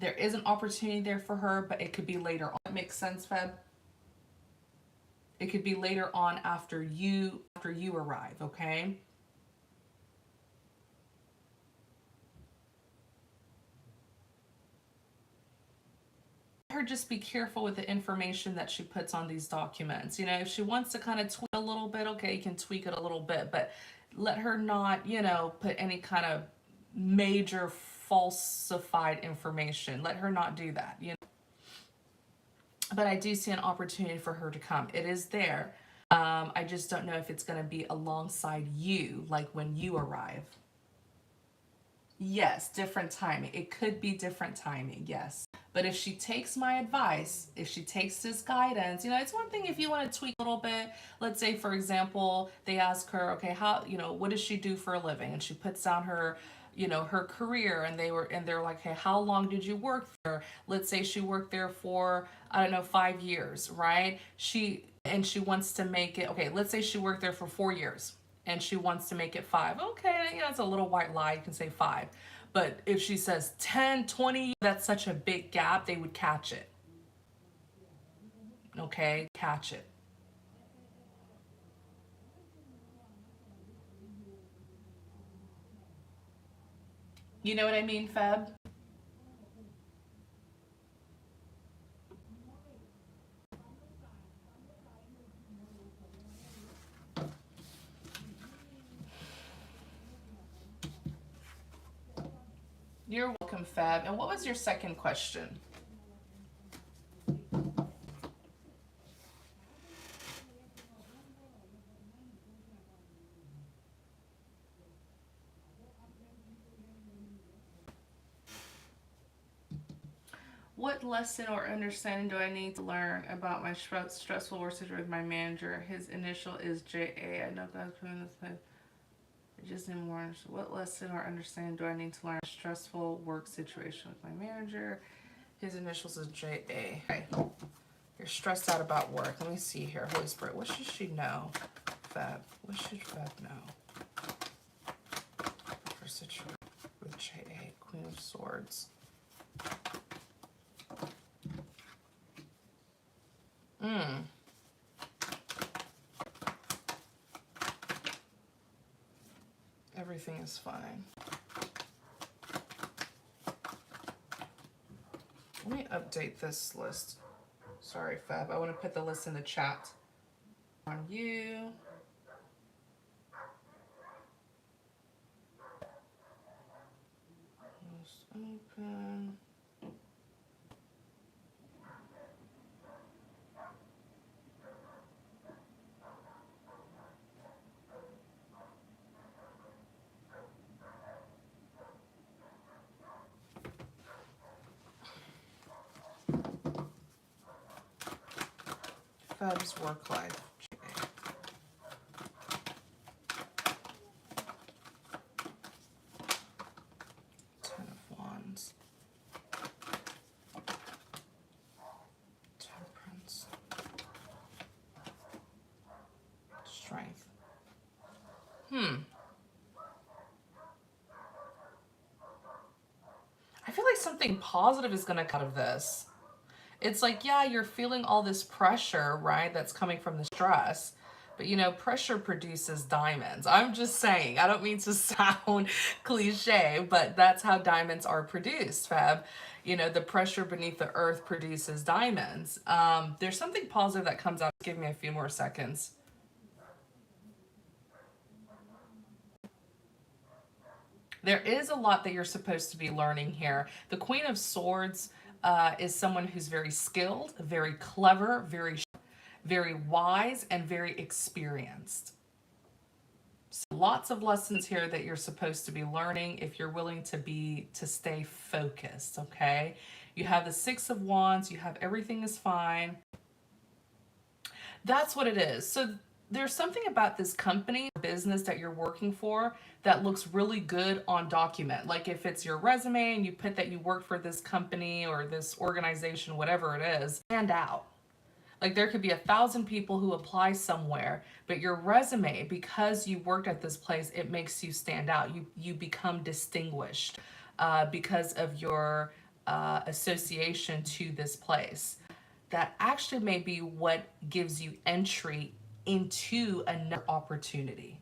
There is an opportunity there for her, but it could be later on. That makes sense, Feb? It could be later on after you arrive, okay? Her just be careful with the information that she puts on these documents. You know, if she wants to kind of tweak a little bit, okay, you can tweak it a little bit, but let her not, you know, put any kind of major falsified information. Let her not do that, you know. But I do see an opportunity for her to come. It is there. I just don't know if it's going to be alongside you, like when you arrive. Yes, different timing. It could be different timing, yes. But if she takes my advice, if she takes this guidance, you know, it's one thing if you want to tweak a little bit. Let's say, for example, they ask her, okay, how, you know, what does she do for a living? And she puts down her, you know, her career, and they're like, hey, how long did you work there? Let's say she worked there for, I don't know, 5 years, right? She wants to make it, okay, let's say she worked there for 4 years and she wants to make it 5. Okay, you know, it's a little white lie, you can say 5. But if she says 10, 20, that's such a big gap, they would catch it. Okay, catch it. You know what I mean, Feb? You're welcome, Feb. And what was your second question? What lesson or understanding do I need to learn about my stressful work situation with my manager? His initial is JA. I know God's putting this place. I just need more. What lesson or understanding do I need to learn a stressful work situation with my manager? His initials is JA. Okay. You're stressed out about work. Let me see here. Holy Spirit, what should she know? Feb. What should Feb know? For situation with JA. Queen of Swords. Everything is fine. Let me update this list. Sorry, Fab. I want to put the list in the chat. On you. Let's open. Fab's work life. Ten of Wands. Temperance. Strength. I feel like something positive is going to come out of this. It's like, yeah, you're feeling all this pressure, right? That's coming from the stress. But you know, pressure produces diamonds. I'm just saying, I don't mean to sound cliche, but that's how diamonds are produced, Fab. You know, the pressure beneath the earth produces diamonds. There's something positive that comes out. Give me a few more seconds. There is a lot that you're supposed to be learning here. The Queen of Swords is someone who's very skilled, very clever, very wise, and very experienced. So lots of lessons here that you're supposed to be learning if you're willing to stay focused, okay? You have the Six of Wands, you have everything is fine. That's what it is. So there's something about this company or business that you're working for that looks really good on document. Like if it's your resume and you put that you work for this company or this organization, whatever it is, stand out. Like there could be 1,000 people who apply somewhere, but your resume, because you worked at this place, it makes you stand out. You become distinguished because of your association to this place. That actually may be what gives you entry into another opportunity.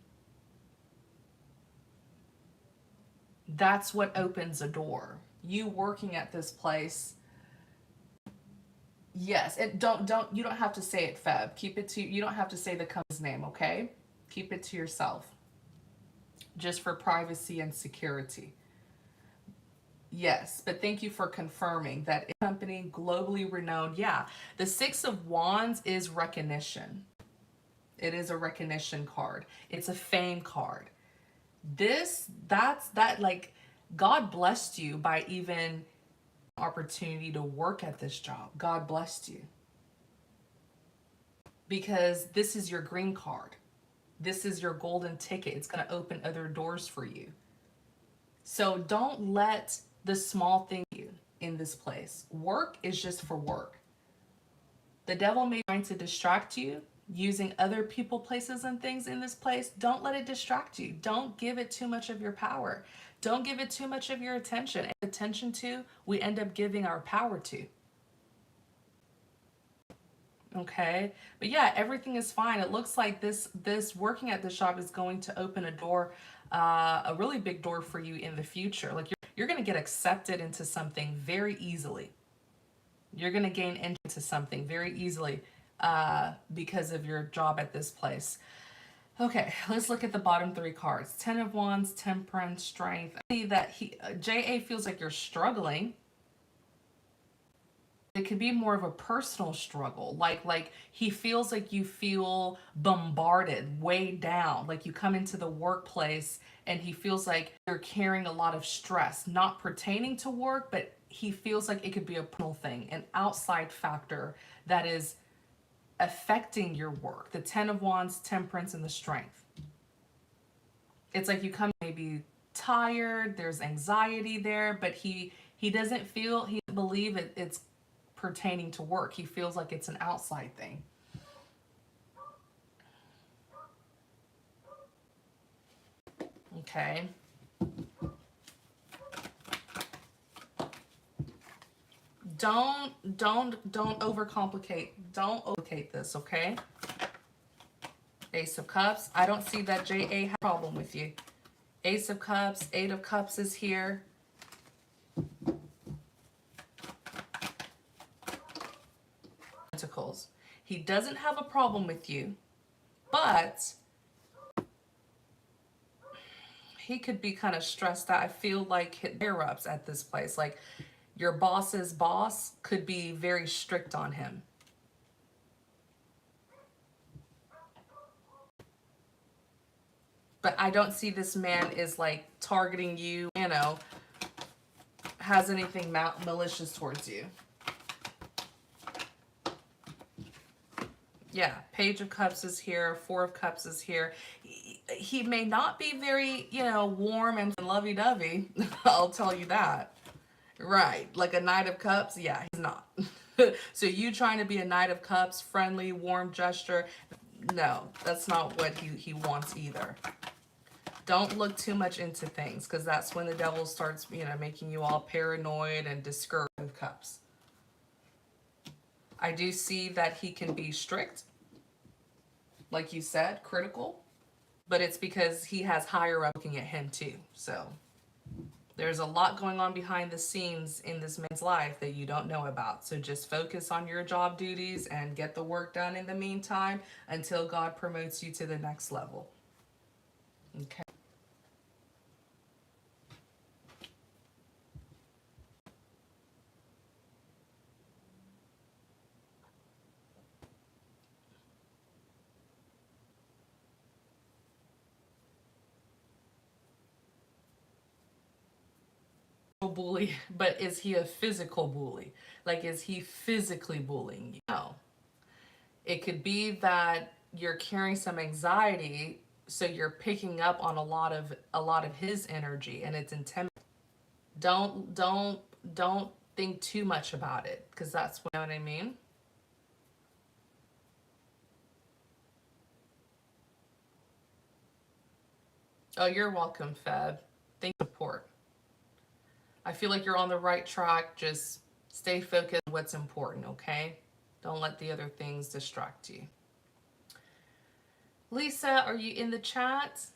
That's what opens a door. You working at this place. Yes, it don't you don't have to say it, Feb. Keep it to you don't have to say the company's name, okay? Keep it to yourself. Just for privacy and security. Yes, but thank you for confirming that company globally renowned. Yeah, the Six of Wands is recognition. It is a recognition card. It's a fame card. That like God blessed you by even opportunity to work at this job. God blessed you. Because this is your green card. This is your golden ticket. It's going to open other doors for you. So don't let the small thing you in this place. Work is just for work. The devil may be trying to distract you using other people, places, and things in this place. Don't let it distract you. Don't give it too much of your power. Don't give it too much of your attention. Attention to, we end up giving our power to. Okay, but yeah, everything is fine. It looks like this working at this job is going to open a door, a really big door for you in the future. Like you're going to get accepted into something very easily. You're going to gain into something very easily because of your job at this place. Okay, let's look at the bottom three cards. Ten of Wands, Temperance, Strength. I see that JA feels like you're struggling. It could be more of a personal struggle. Like he feels like you feel bombarded, weighed down. Like you come into the workplace and he feels like you're carrying a lot of stress, not pertaining to work, but he feels like it could be a personal thing, an outside factor that is affecting your work. The Ten of Wands, Temperance, and the Strength. It's like you come maybe tired, there's anxiety there, but he doesn't believe it's pertaining to work. He feels like it's an outside thing. Okay. Don't overcomplicate. Don't overcomplicate this, okay? Ace of Cups. I don't see that JA has a problem with you. Ace of Cups, Eight of Cups is here. Pentacles. He doesn't have a problem with you, but he could be kind of stressed out. I feel like higher ups at this place, like your boss's boss could be very strict on him. But I don't see this man is like targeting you, you know, has anything malicious towards you. Yeah, Page of Cups is here, Four of Cups is here. He may not be very, you know, warm and lovey-dovey. I'll tell you that. Right, like a Knight of Cups? Yeah, he's not. So you trying to be a Knight of Cups, friendly, warm gesture? No, that's not what he wants either. Don't look too much into things because that's when the devil starts, you know, making you all paranoid and discouraged with cups. I do see that he can be strict. like you said, critical, but it's because he has higher up looking at him too. So there's a lot going on behind the scenes in this man's life that you don't know about. So just focus on your job duties and get the work done in the meantime until God promotes you to the next level. Okay. Bully, but is he a physical bully? Like, is he physically bullying you? No. It could be that you're carrying some anxiety, so you're picking up on a lot of his energy, and it's intimidating. Don't think too much about it, because that's what, you know what I mean. Oh, you're welcome, Feb. Thank you for support. I feel like you're on the right track. Just stay focused on what's important, okay? Don't let the other things distract you. Lisa, are you in the chat?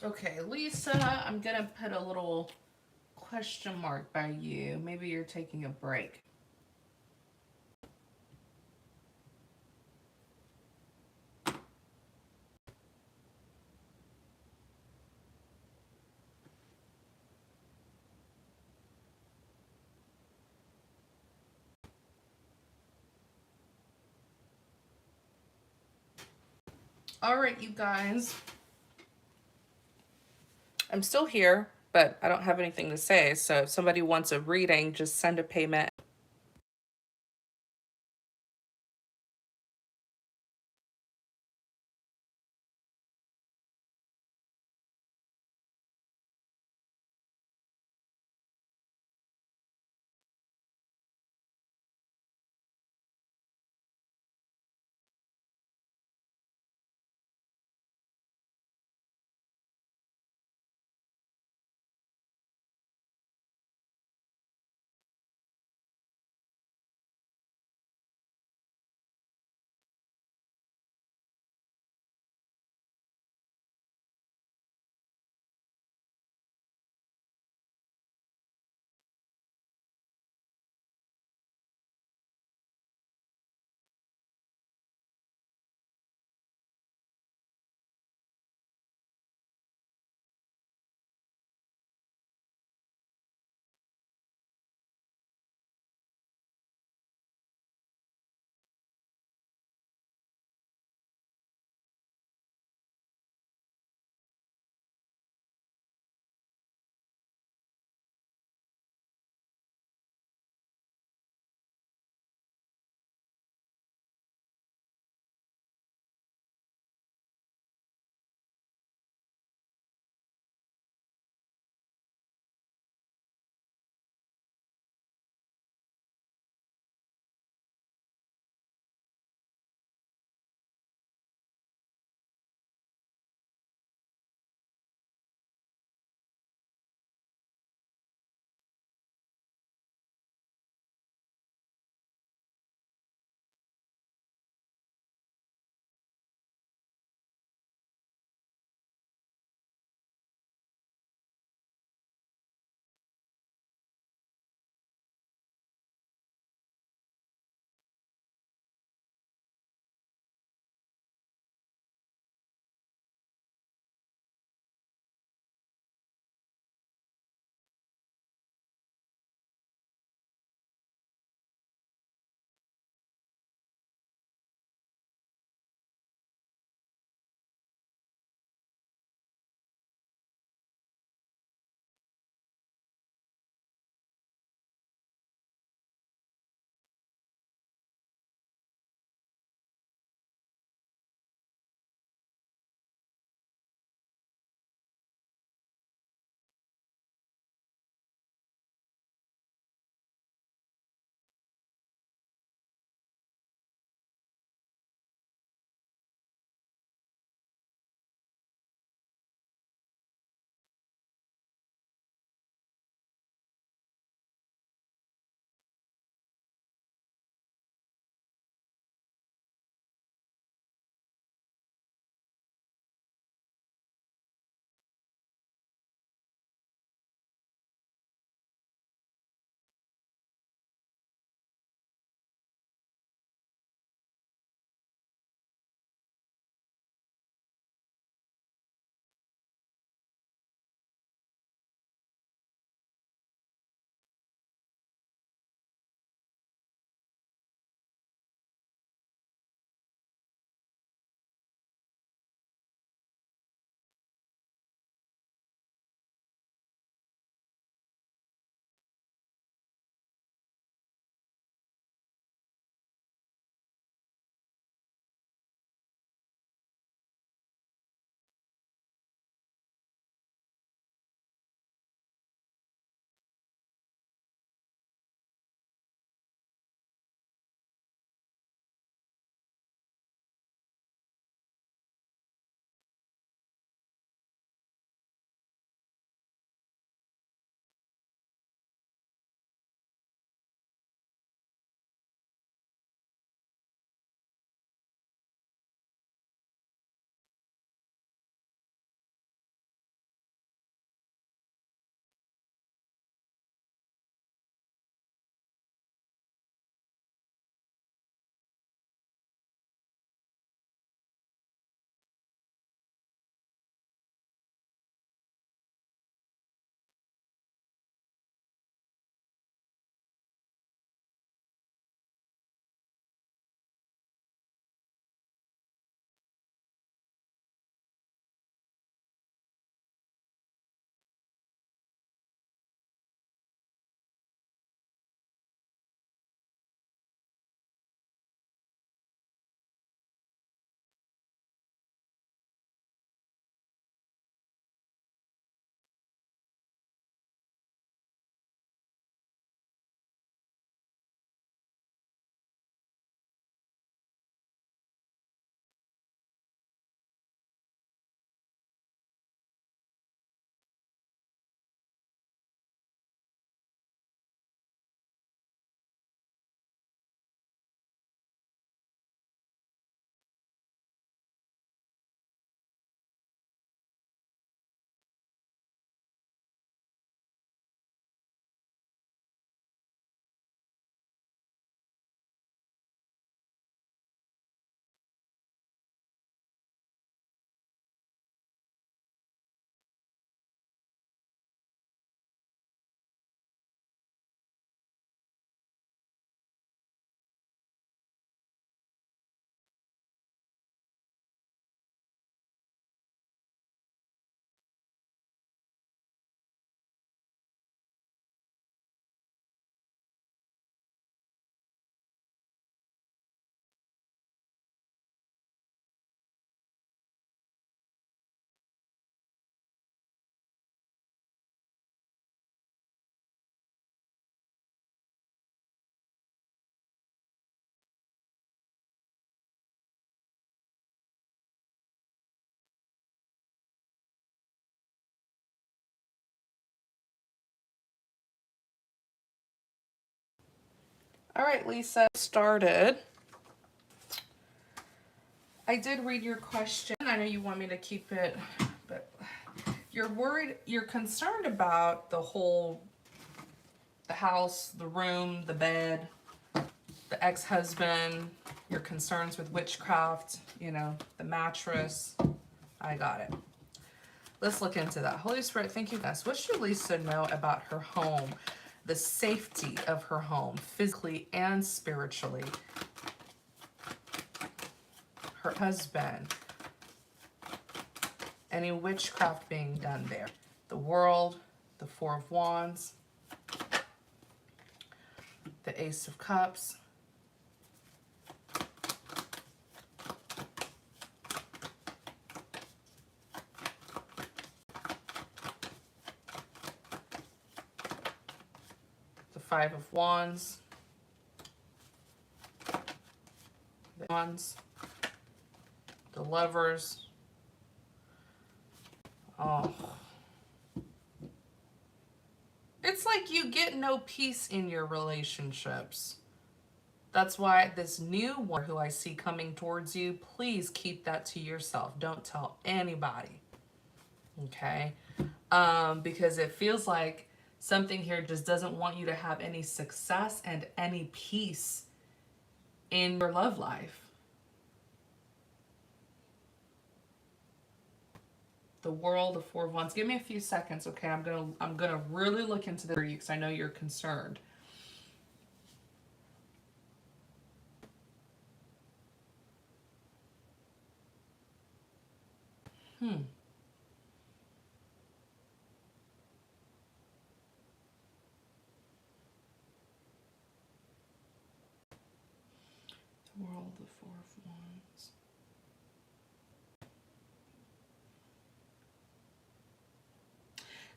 Okay, Lisa, I'm gonna put a little question mark by you. Maybe you're taking a break. All right, you guys. I'm still here, but I don't have anything to say. So if somebody wants a reading, just send a payment. All right, Lisa, started. I did read your question. I know you want me to keep it, but you're worried, you're concerned about the house, the room, the bed, the ex-husband, your concerns with witchcraft, you know, the mattress. I got it. Let's look into that. Holy Spirit, thank you, guys. What should Lisa know about her home, the safety of her home, physically and spiritually? Her husband, any witchcraft being done there? The world, the Four of Wands, the Ace of Cups, the Five of Wands, the Wands, the Lovers. Oh. It's like you get no peace in your relationships. That's why this new one who I see coming towards you, please keep that to yourself. Don't tell anybody. Okay? Because it feels like something here just doesn't want you to have any success and any peace in your love life. The World, the Four of Wands. Give me a few seconds, okay? I'm gonna really look into this for you because I know you're concerned. The World, the Four of Wands.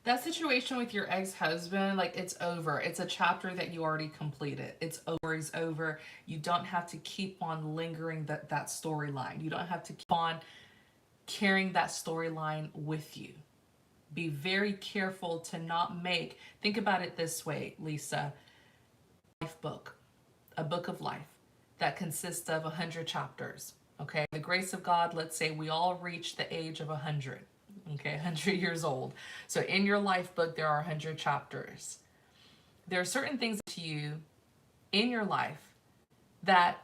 That situation with your ex-husband, like, it's over. It's a chapter that you already completed. It's over. It's over. You don't have to keep on lingering that storyline. You don't have to keep on carrying that storyline with you. Be very careful to not make, think about it this way, Lisa, life book, a book of life that consists of 100 chapters. Okay, the grace of God, let's say we all reach the age of 100. Okay, 100 years old. So in your life book, there are 100 chapters. There are certain things to you in your life that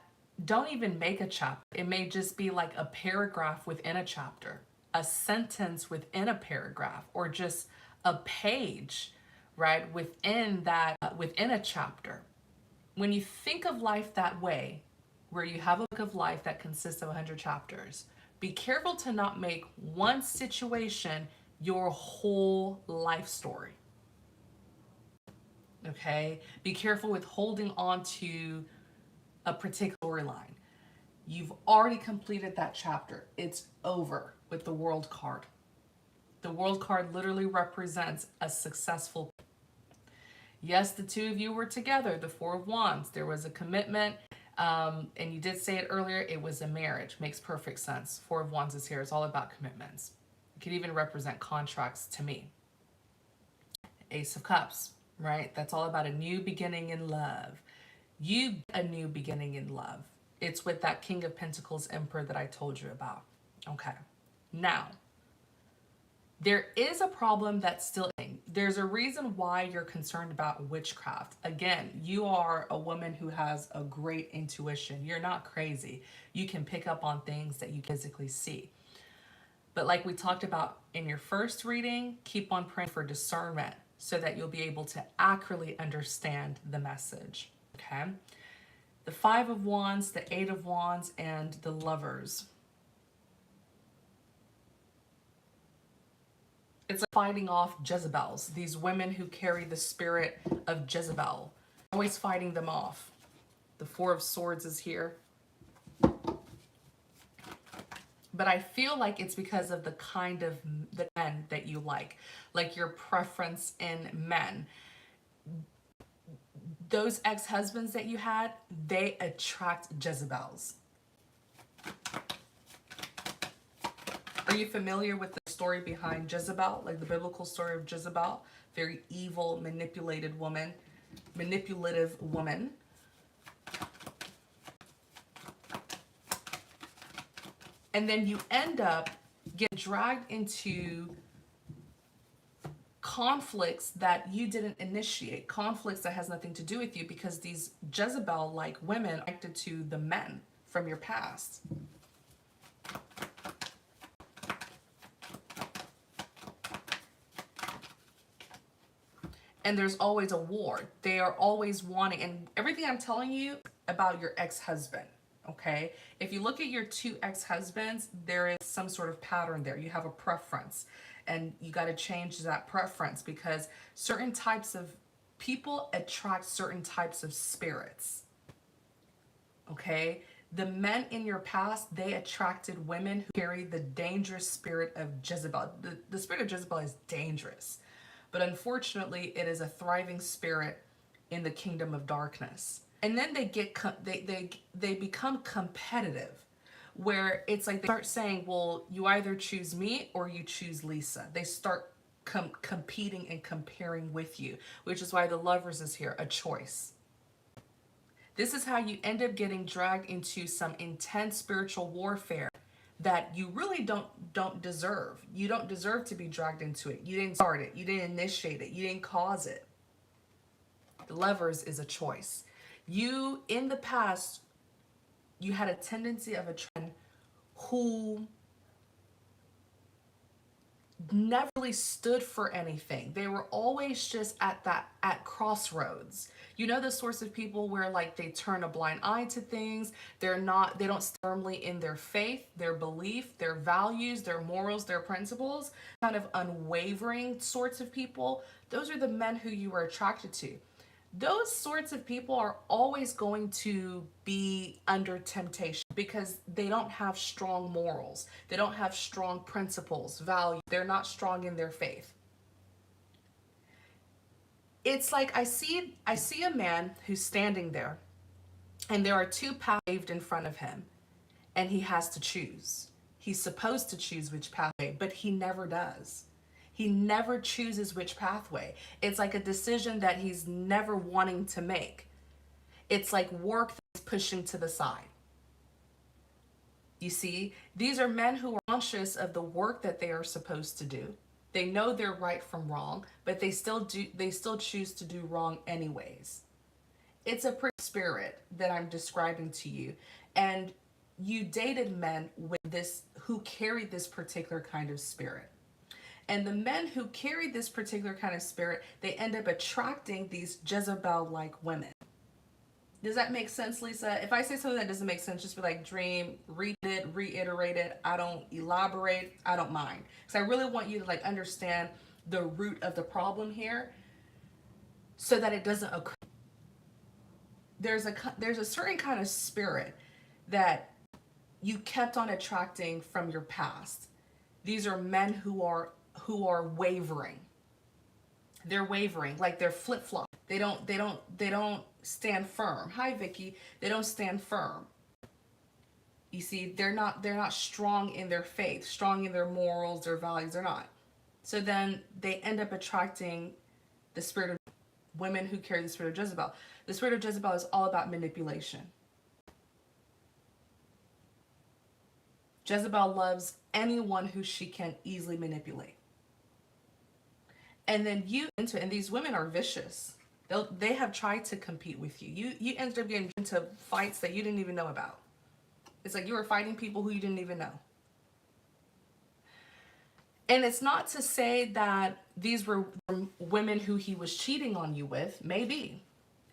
don't even make a chapter. It may just be like a paragraph within a chapter, a sentence within a paragraph, or just a page, right, within a chapter. When you think of life that way, where you have a book of life that consists of 100 chapters, be careful to not make one situation your whole life story. Okay? Be careful with holding on to a particular storyline. You've already completed that chapter. It's over with the World card. The World card literally represents a successful. Yes, the two of you were together, the Four of Wands. There was a commitment. And you did say it earlier, it was a marriage. Makes perfect sense. Four of Wands is here. It's all about commitments. It could even represent contracts to me. Ace of Cups, right? That's all about a new beginning in love. You get a new beginning in love. It's with that King of Pentacles Emperor that I told you about. Okay. Now, there is a problem that's still, there's a reason why you're concerned about witchcraft. Again, you are a woman who has a great intuition. You're not crazy. You can pick up on things that you physically see. But like we talked about in your first reading, keep on praying for discernment so that you'll be able to accurately understand the message. Okay? The Five of Wands, the Eight of Wands, and the Lovers. It's like fighting off Jezebels, these women who carry the spirit of Jezebel. Always fighting them off. The Four of Swords is here. But I feel like it's because of the kind of the men that you like your preference in men. Those ex-husbands that you had, they attract Jezebels. Are you familiar with the story behind Jezebel, like the biblical story of Jezebel? Very evil, manipulative woman. And then you end up getting dragged into conflicts that you didn't initiate, conflicts that has nothing to do with you, because these Jezebel like women are connected to the men from your past. And there's always a war. They are always wanting, and everything I'm telling you about your ex-husband, okay? If you look at your two ex-husbands, there is some sort of pattern there. You have a preference, and you got to change that preference, because certain types of people attract certain types of spirits, okay? The men in your past, they attracted women who carry the dangerous spirit of Jezebel. The spirit of Jezebel is dangerous. But unfortunately, it is a thriving spirit in the kingdom of darkness. And then they become competitive, where it's like they start saying, well, you either choose me or you choose Lisa. They start competing and comparing with you, which is why the Lovers is here, a choice. This is how you end up getting dragged into some intense spiritual warfare that you really don't deserve. You don't deserve to be dragged into it. You didn't start it. You didn't initiate it. You didn't cause it. The Lovers is a choice. You, in the past, you had a tendency of a trend who never really stood for anything. They were always just at crossroads. You know, the sorts of people where like they turn a blind eye to things. They don't stand firmly in their faith, their belief, their values, their morals, their principles, kind of unwavering sorts of people. Those are the men who you were attracted to. Those sorts of people are always going to be under temptation because they don't have strong morals. They don't have strong principles, values. They're not strong in their faith. It's like I see a man who's standing there, and there are two paths paved in front of him, and he has to choose. He's supposed to choose which pathway, but he never does. He never chooses which pathway. It's like a decision that he's never wanting to make. It's like work that's pushing to the side. You see, these are men who are conscious of the work that they are supposed to do. They know they're right from wrong, but they still choose to do wrong anyways. It's a pretty spirit that I'm describing to you. And you dated men with this who carried this particular kind of spirit. And the men who carry this particular kind of spirit, they end up attracting these Jezebel-like women. Does that make sense, Lisa? If I say something that doesn't make sense, just be like, Dream, read it, reiterate it. I don't elaborate. I don't mind. Because I really want you to like understand the root of the problem here so that it doesn't occur. There's a certain kind of spirit that you kept on attracting from your past. These are men who are wavering. They're wavering, like they're flip-flop. They don't stand firm. Hi, Vicky. They don't stand firm. You see, they're not strong in their faith, strong in their morals, their values. They're not. So then they end up attracting the spirit of women who carry the spirit of Jezebel. The spirit of Jezebel is all about manipulation. Jezebel loves anyone who she can easily manipulate. And then you into it, and these women are vicious. They have tried to compete with you. You ended up getting into fights that you didn't even know about. It's like you were fighting people who you didn't even know. And it's not to say that these were women who he was cheating on you with, maybe.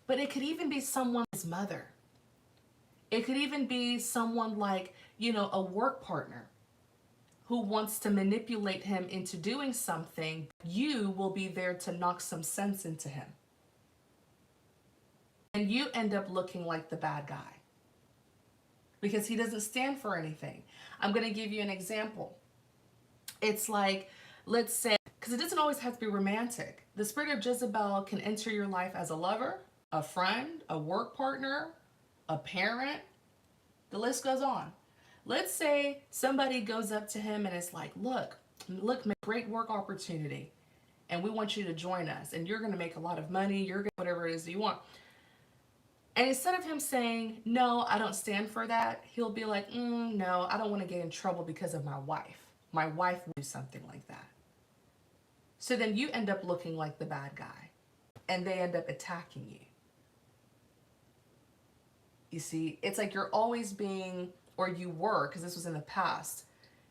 But it could even be someone's mother. It could even be someone like, a work partner who wants to manipulate him into doing something. You will be there to knock some sense into him. And you end up looking like the bad guy because he doesn't stand for anything. I'm going to give you an example. It's like, let's say, because it doesn't always have to be romantic. The spirit of Jezebel can enter your life as a lover, a friend, a work partner, a parent. The list goes on. Let's say somebody goes up to him and is like, look, great work opportunity. And we want you to join us. And you're going to make a lot of money. You're going to whatever it is that you want. And instead of him saying, no, I don't stand for that, he'll be like, no, I don't want to get in trouble because of my wife. My wife will do something like that. So then you end up looking like the bad guy and they end up attacking you. You see, it's like you're always being, or you were, because this was in the past,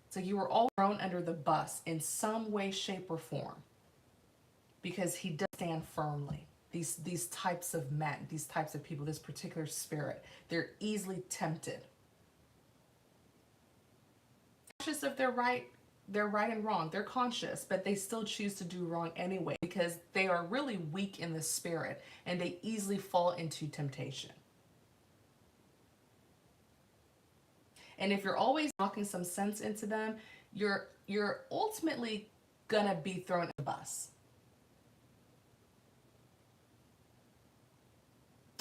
it's like you were all thrown under the bus in some way, shape, or form because he does stand firmly. These types of men, these types of people, this particular spirit, they're easily tempted. Conscious of their right and wrong. They're conscious, but they still choose to do wrong anyway because they are really weak in the spirit and they easily fall into temptation. And if you're always knocking some sense into them, you're ultimately gonna be thrown in the bus.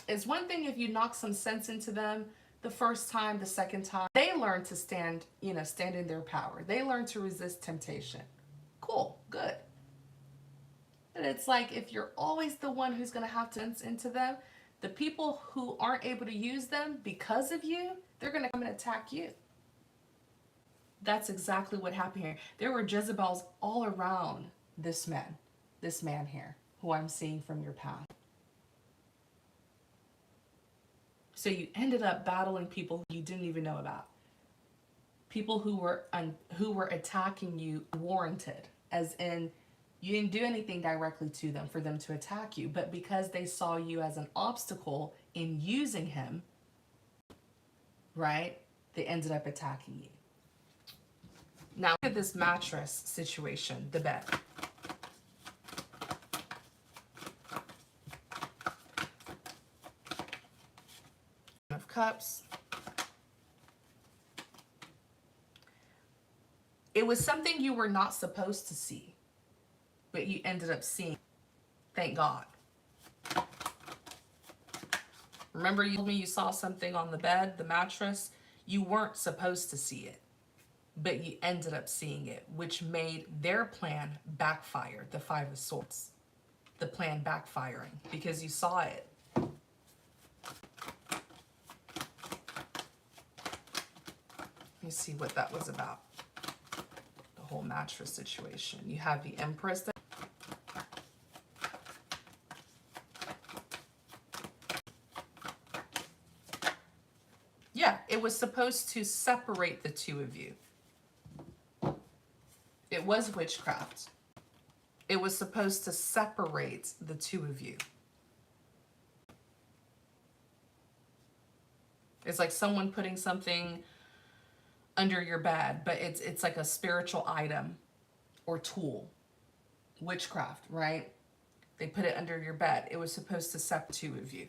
It's one thing if you knock some sense into them the first time, the second time, they learn to stand in their power. They learn to resist temptation. Cool, good. But it's like if you're always the one who's going to have to sense into them, the people who aren't able to use them because of you, they're going to come and attack you. That's exactly what happened here. There were Jezebels all around this man here, who I'm seeing from your path. So you ended up battling people you didn't even know about. People who were attacking you warranted, as in you didn't do anything directly to them for them to attack you, but because they saw you as an obstacle in using him, right? They ended up attacking you. Now look at this mattress situation, the bed. Of Cups. It was something you were not supposed to see, but you ended up seeing. Thank God. Remember you told me you saw something on the bed, the mattress? You weren't supposed to see it, but you ended up seeing it, which made their plan backfire, the Five of Swords. The plan backfiring because you saw it. Let me see what that was about. The whole mattress situation. You have the Empress. Yeah, it was supposed to separate the two of you. It was witchcraft. It was supposed to separate the two of you. It's like someone putting something under your bed, but it's like a spiritual item or tool. Witchcraft, right? They put it under your bed. It was supposed to separate the two of you.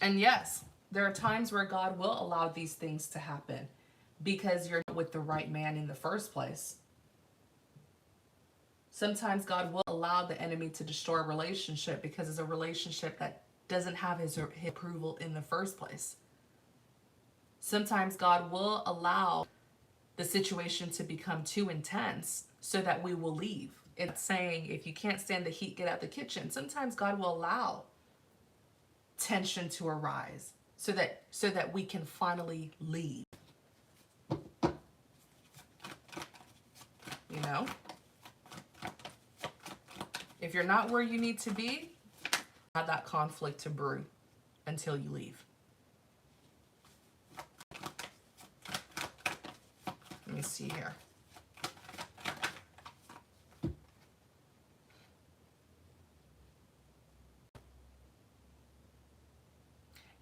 And yes, there are times where God will allow these things to happen because you're not with the right man in the first place. Sometimes God will allow the enemy to destroy a relationship because it's a relationship that doesn't have his approval in the first place. Sometimes God will allow the situation to become too intense so that we will leave. It's saying if you can't stand the heat, get out the kitchen. Sometimes God will allow tension to arise so that we can finally leave. You know? If you're not where you need to be, have that conflict to brew until you leave. Let me see here.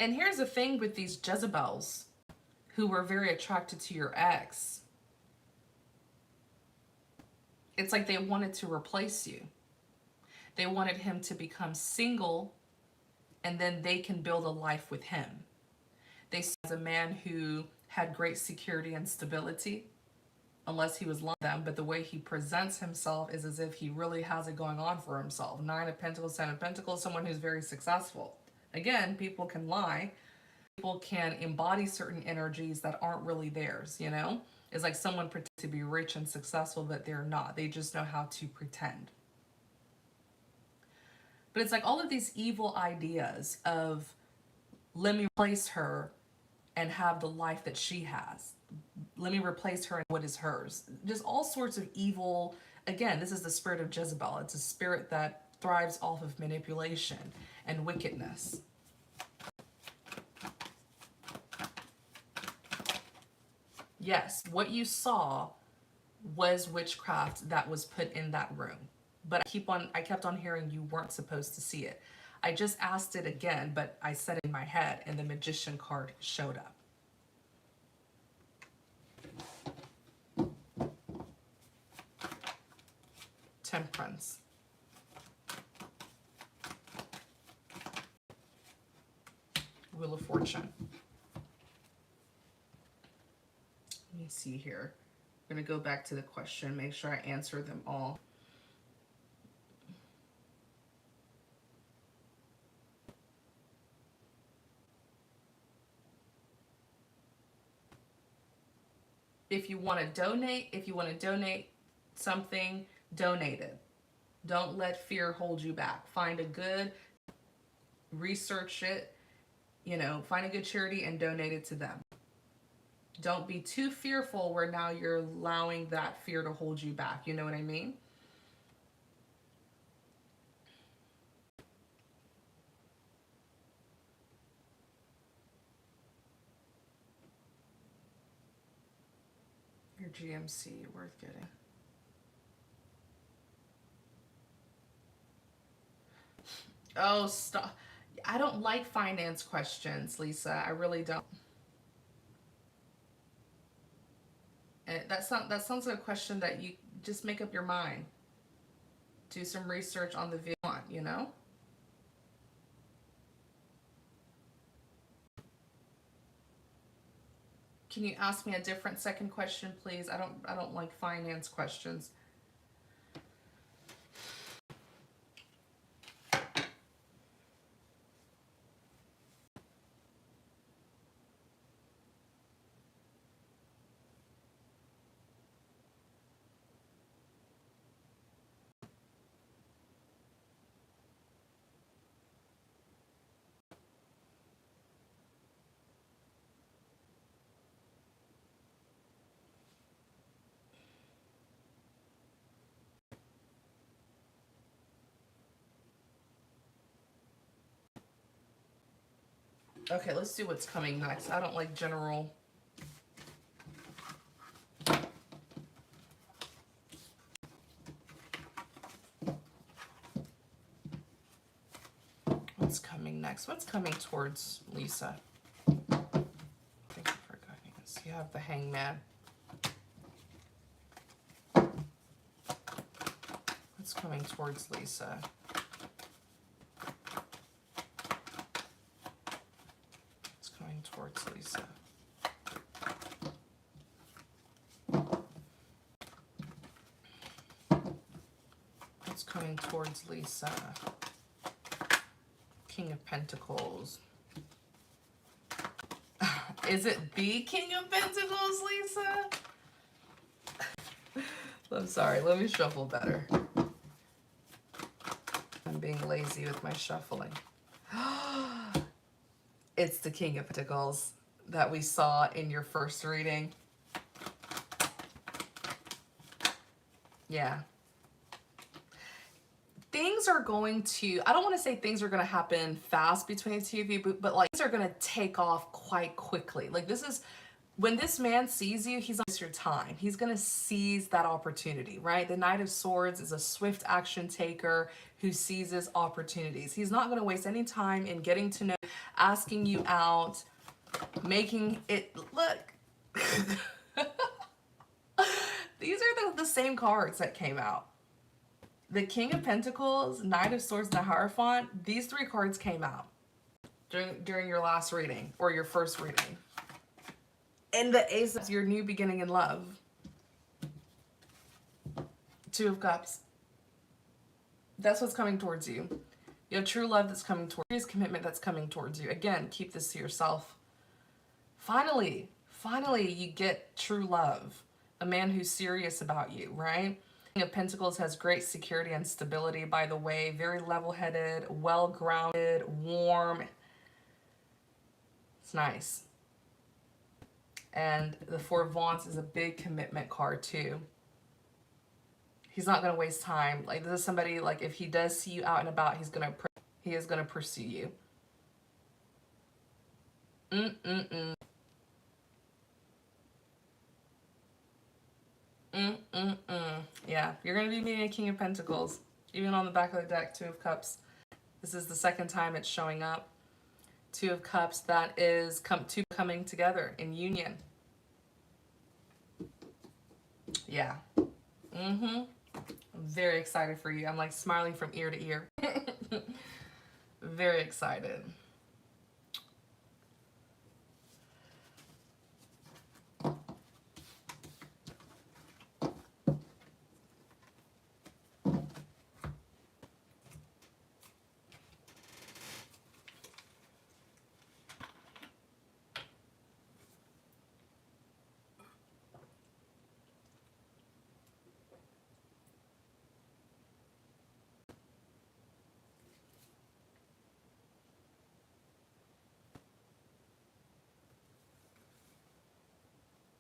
And here's the thing with these Jezebels who were very attracted to your ex. It's like they wanted to replace you. They wanted him to become single and then they can build a life with him. They see him as a man who had great security and stability, unless he was like them, but the way he presents himself is as if he really has it going on for himself. Nine of Pentacles, Ten of Pentacles, someone who's very successful. Again, people can lie. People can embody certain energies that aren't really theirs, you know? It's like someone pretends to be rich and successful, but they're not. They just know how to pretend. But it's like all of these evil ideas of, let me replace her and have the life that she has. Let me replace her and what is hers. Just all sorts of evil. Again, this is the spirit of Jezebel. It's a spirit that thrives off of manipulation and wickedness. Yes, what you saw was witchcraft that was put in that room. But I kept on hearing you weren't supposed to see it. I just asked it again, but I said it in my head and the magician card showed up. Temperance. Wheel of Fortune. Let me see here. I'm going to go back to the question, make sure I answer them all. If you want to donate something, donate it. Don't let fear hold you back. Find a good, research it, find a good charity and donate it to them. Don't be too fearful where now you're allowing that fear to hold you back. You know what I mean? Your GMC, worth getting. Oh, stop. I don't like finance questions, Lisa. I really don't. And that sounds like a question that you just make up your mind. Do some research on the video, Can you ask me a different second question, please? I don't like finance questions. Okay, let's see what's coming next. I don't like general. What's coming next? What's coming towards Lisa? Thank you for guidance. You have the Hangman. What's coming towards Lisa? What's coming towards Lisa? What's coming towards Lisa? King of Pentacles. Is it the King of Pentacles, Lisa? I'm sorry, let me shuffle better. I'm being lazy with my shuffling. It's the King of Pentacles that we saw in your first reading. Yeah. Things are going to, I don't want to say things are going to happen fast between the two of you, but like things are going to take off quite quickly. Like this is, when this man sees you, he's going to waste your time. He's going to seize that opportunity, right? The Knight of Swords is a swift action taker who seizes opportunities. He's not going to waste any time in getting to know, asking you out, making it, look. These are the same cards that came out. The King of Pentacles, Knight of Swords, and the Hierophant, these three cards came out during your last reading or your first reading. And the Ace is your new beginning in love. Two of Cups. That's what's coming towards you. You have true love that's coming towards you. Commitment that's coming towards you. Again, keep this to yourself. Finally, you get true love. A man who's serious about you, right? King of Pentacles has great security and stability, by the way. Very level-headed, well-grounded, warm. It's nice. And the Four of Wands is a big commitment card too. He's not going to waste time. Like, this is somebody, like, if he does see you out and about, he is going to pursue you. Mm-mm-mm. Mm-mm-mm. Yeah, you're going to be meeting a King of Pentacles. Even on the back of the deck, Two of Cups. This is the second time it's showing up. Two of Cups, that is two coming together in union. Yeah. Mm-hmm. I'm very excited for you. I'm like smiling from ear to ear. Very excited.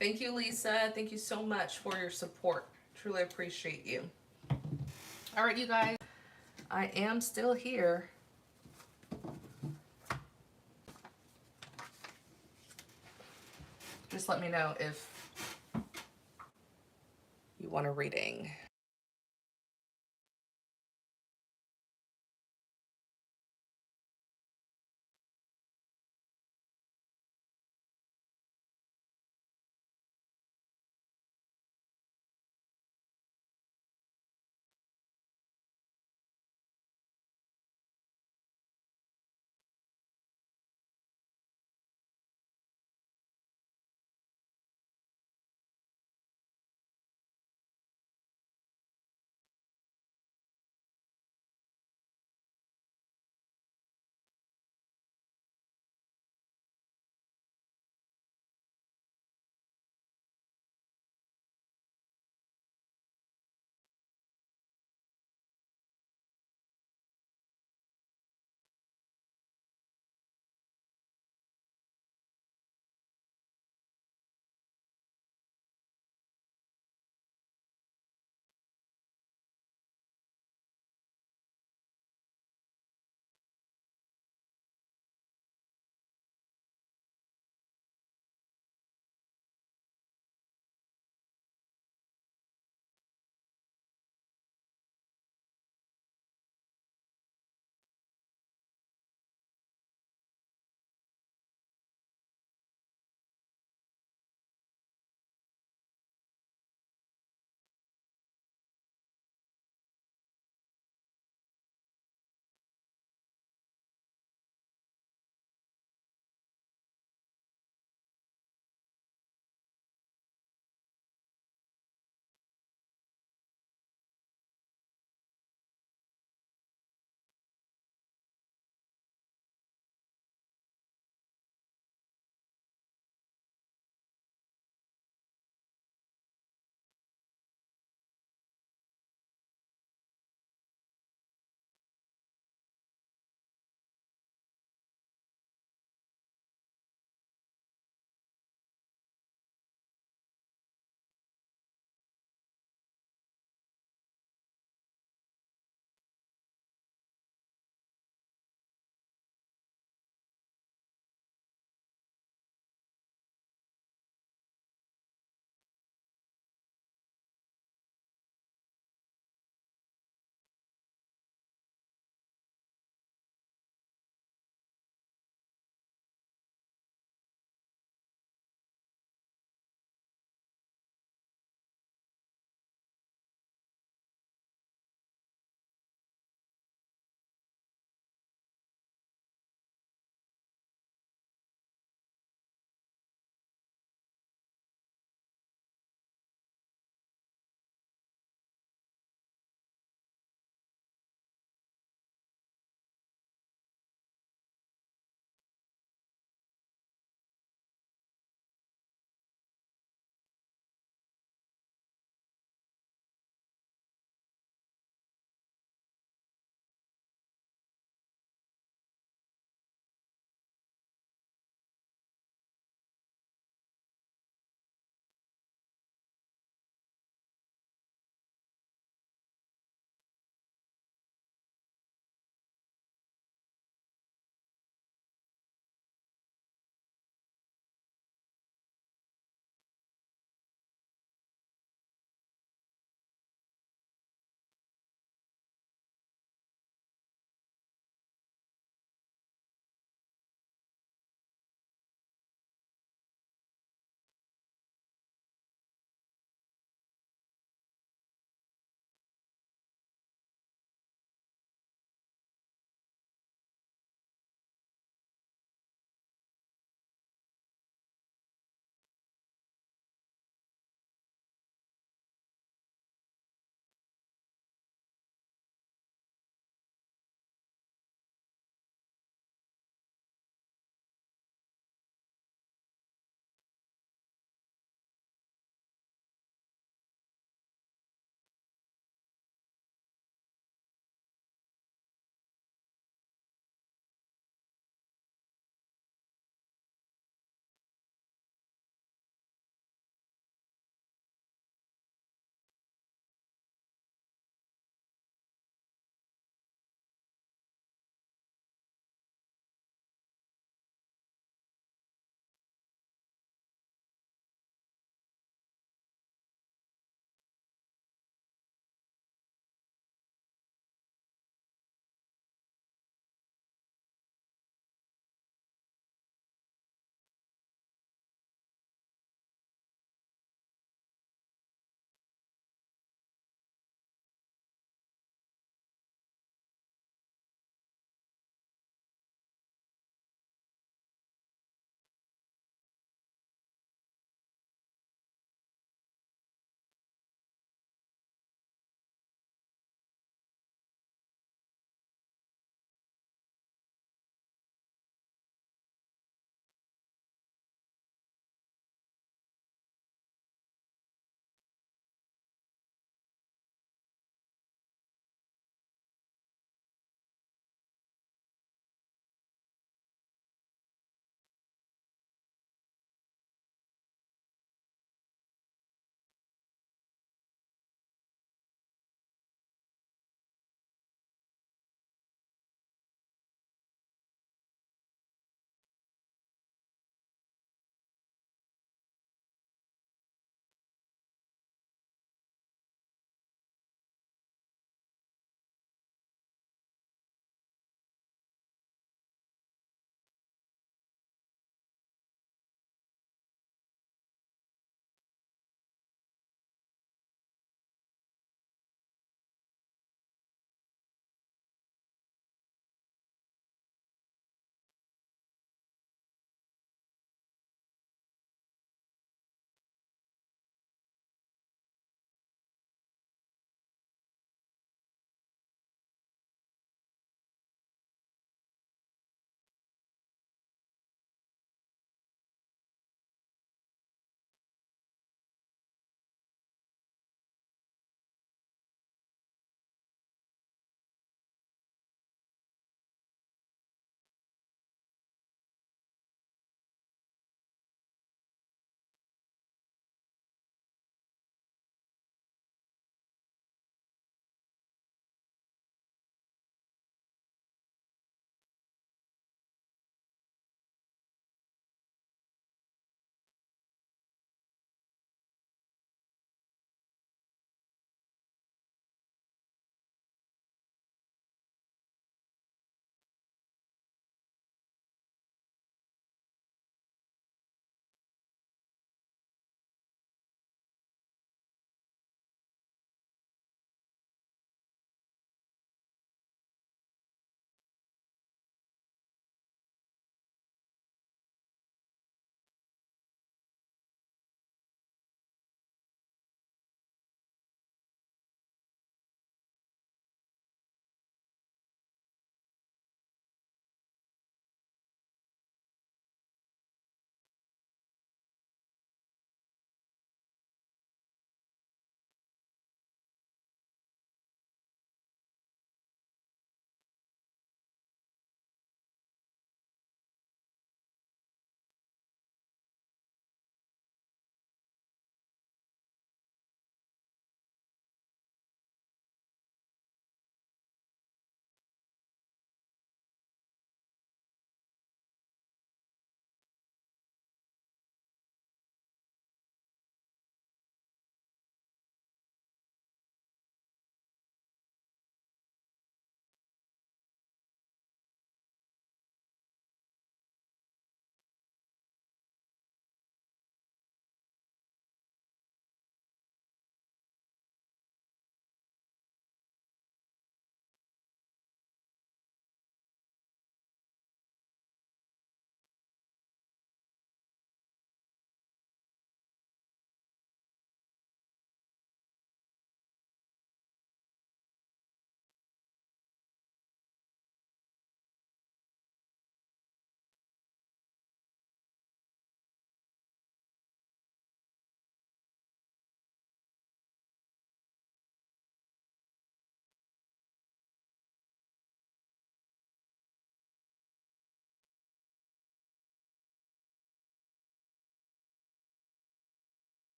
Thank you, Lisa. Thank you so much for your support. Truly appreciate you. All right, you guys. I am still here. Just let me know if you want a reading.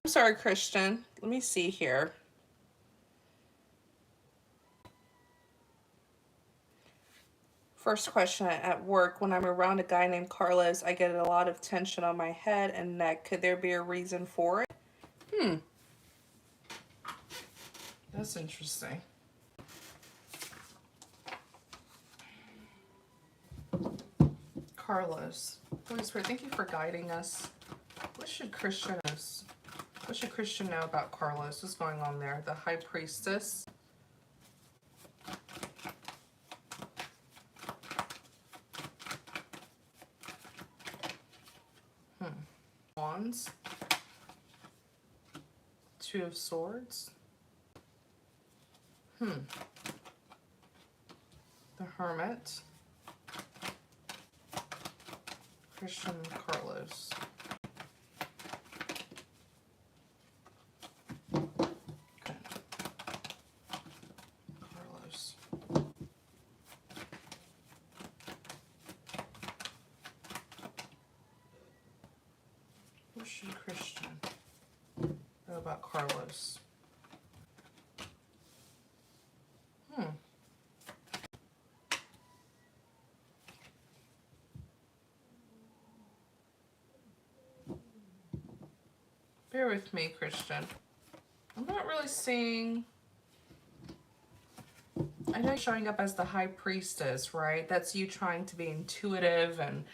I'm sorry, Christian. Let me see here. First question, at work, when I'm around a guy named Carlos, I get a lot of tension on my head and neck. Could there be a reason for it? Hmm, that's interesting. Carlos. Holy Spirit, thank you for guiding us. What should Christian know about Carlos? What's going on there? The High Priestess. Wands. Two of Swords. The Hermit. Christian Carlos. Okay. Carlos. What should Christian know about Carlos? Bear with me, Christian. I'm not really seeing... I know you're showing up as the High Priestess, right? That's you trying to be intuitive and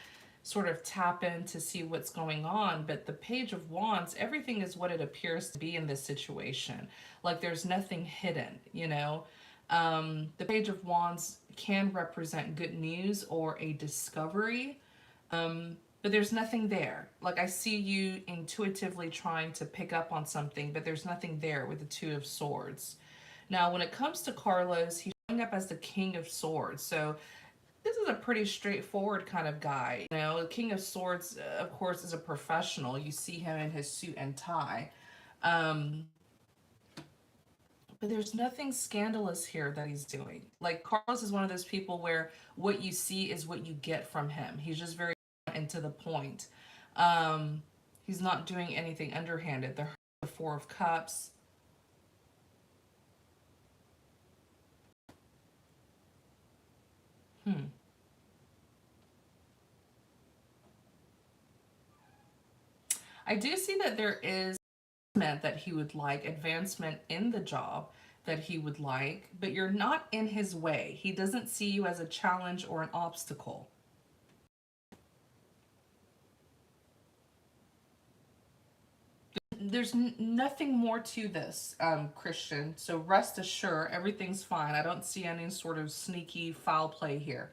sort of tap in to see what's going on. But the Page of Wands, everything is what it appears to be in this situation. Like there's nothing hidden, you know? The Page of Wands can represent good news or a discovery. But there's nothing there. Like I see you intuitively trying to pick up on something, but there's nothing there with the Two of Swords. Now, when it comes to Carlos, he's showing up as the King of Swords. So this is a pretty straightforward kind of guy. You know, the King of Swords, of course, is a professional. You see him in his suit and tie. Um, but there's nothing scandalous here that he's doing. Like Carlos is one of those people where what you see is what you get from him. He's just very and to the point. Um, he's not doing anything underhanded. The Four of Cups. I do see that there is that he would like, advancement in the job that he would like, but you're not in his way. He doesn't see you as a challenge or an obstacle. There's nothing more to this, Christian. So rest assured, everything's fine. I don't see any sort of sneaky foul play here.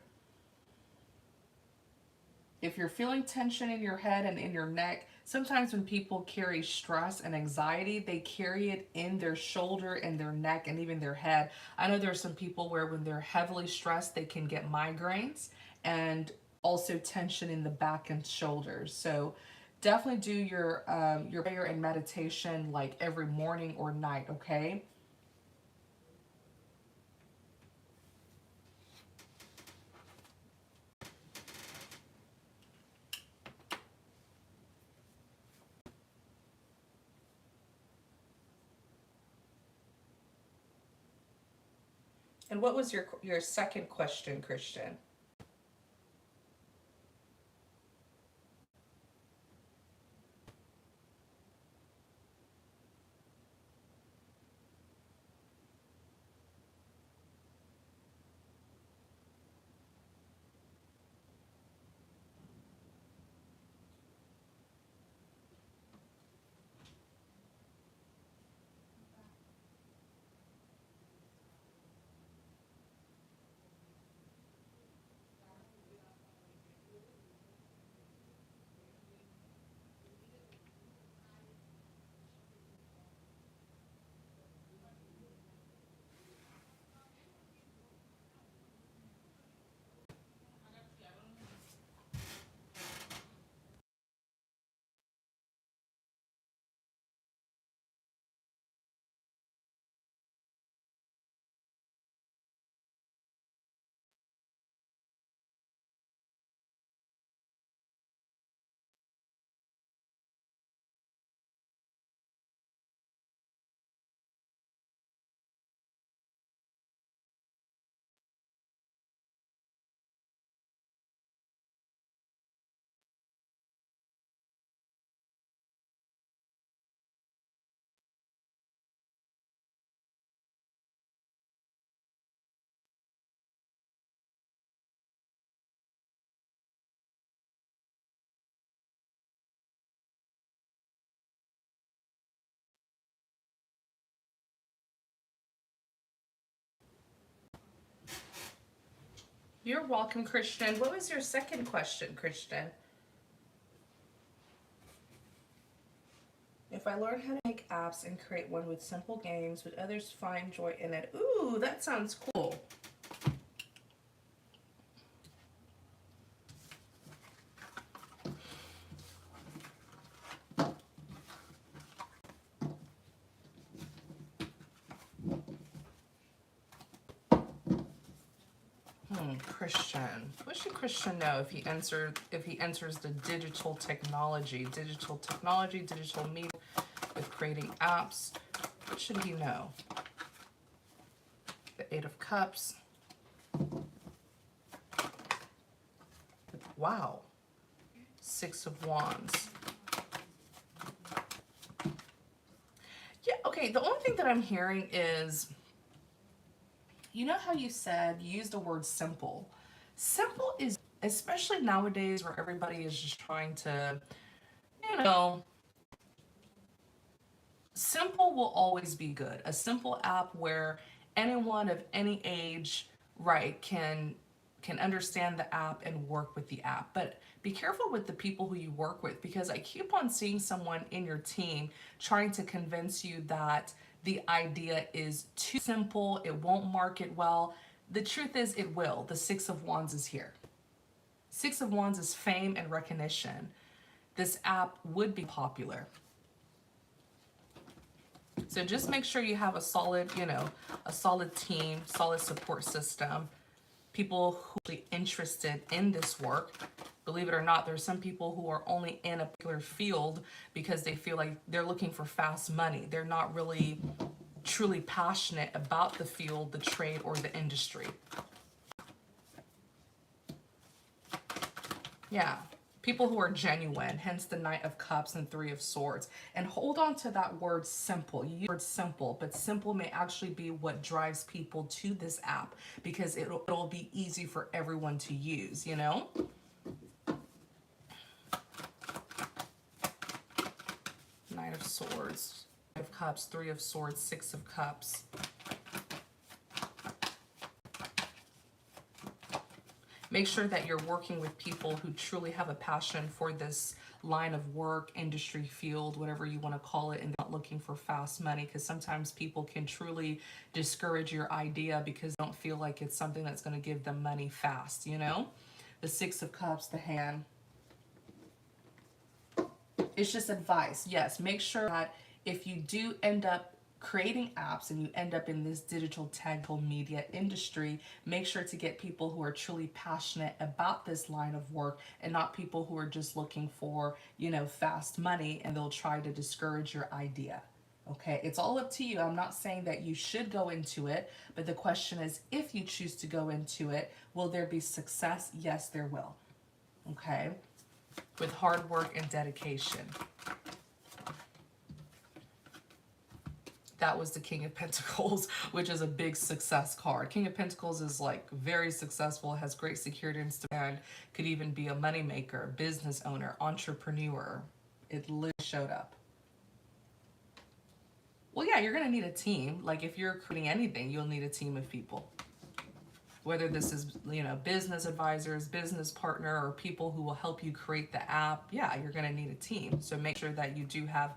If you're feeling tension in your head and in your neck, sometimes when people carry stress and anxiety, they carry it in their shoulder and their neck and even their head. I know there are some people where when they're heavily stressed, they can get migraines and also tension in the back and shoulders. So definitely do your prayer and meditation like every morning or night, okay? And what was your second question, Christian? You're welcome, Christian. What was your second question, Christian? If I learn how to make apps and create one with simple games, would others find joy in it? Ooh, that sounds cool. Christian. What should Christian know if he enters the digital technology, digital media with creating apps? What should he know? The Eight of Cups. Wow. Six of Wands. Yeah, okay, the only thing that I'm hearing is, you know how you said, you used the word simple. Simple is, especially nowadays where everybody is just trying to, you know, simple will always be good. A simple app where anyone of any age, right, can understand the app and work with the app. But be careful with the people who you work with, because I keep on seeing someone in your team trying to convince you that the idea is too simple, it won't market well. The truth is it will. The Six of Wands is here. Six of Wands is fame and recognition. This app would be popular. So just make sure you have a solid, a solid team, solid support system, people who are interested in this work. Believe it or not, there's some people who are only in a particular field because they feel like they're looking for fast money. They're not really truly passionate about the field, the trade, or the industry. Yeah. People who are genuine, hence the Knight of Cups and Three of Swords. And hold on to that word simple. You use the word simple, but simple may actually be what drives people to this app, because it'll be easy for everyone to use, you know? Knight of Swords, Five of Cups, Three of Swords, Six of Cups. Make sure that you're working with people who truly have a passion for this line of work, industry, field, whatever you want to call it, and not looking for fast money, because sometimes people can truly discourage your idea because they don't feel like it's something that's going to give them money fast, you know? The Six of Cups, the hand. It's just advice. Yes, make sure that if you do end up creating apps and you end up in this digital technical media industry, make sure to get people who are truly passionate about this line of work and not people who are just looking for, fast money, and they'll try to discourage your idea. Okay, it's all up to you. I'm not saying that you should go into it, but the question is, if you choose to go into it, will there be success? Yes, there will. Okay, with hard work and dedication. That was the King of Pentacles, which is a big success card. King of Pentacles is like very successful, has great security and could even be a moneymaker, business owner, entrepreneur. It literally showed up. Well, yeah, you're going to need a team. Like if you're creating anything, you'll need a team of people. Whether this is, business advisors, business partner, or people who will help you create the app, yeah, you're going to need a team. So make sure that you do have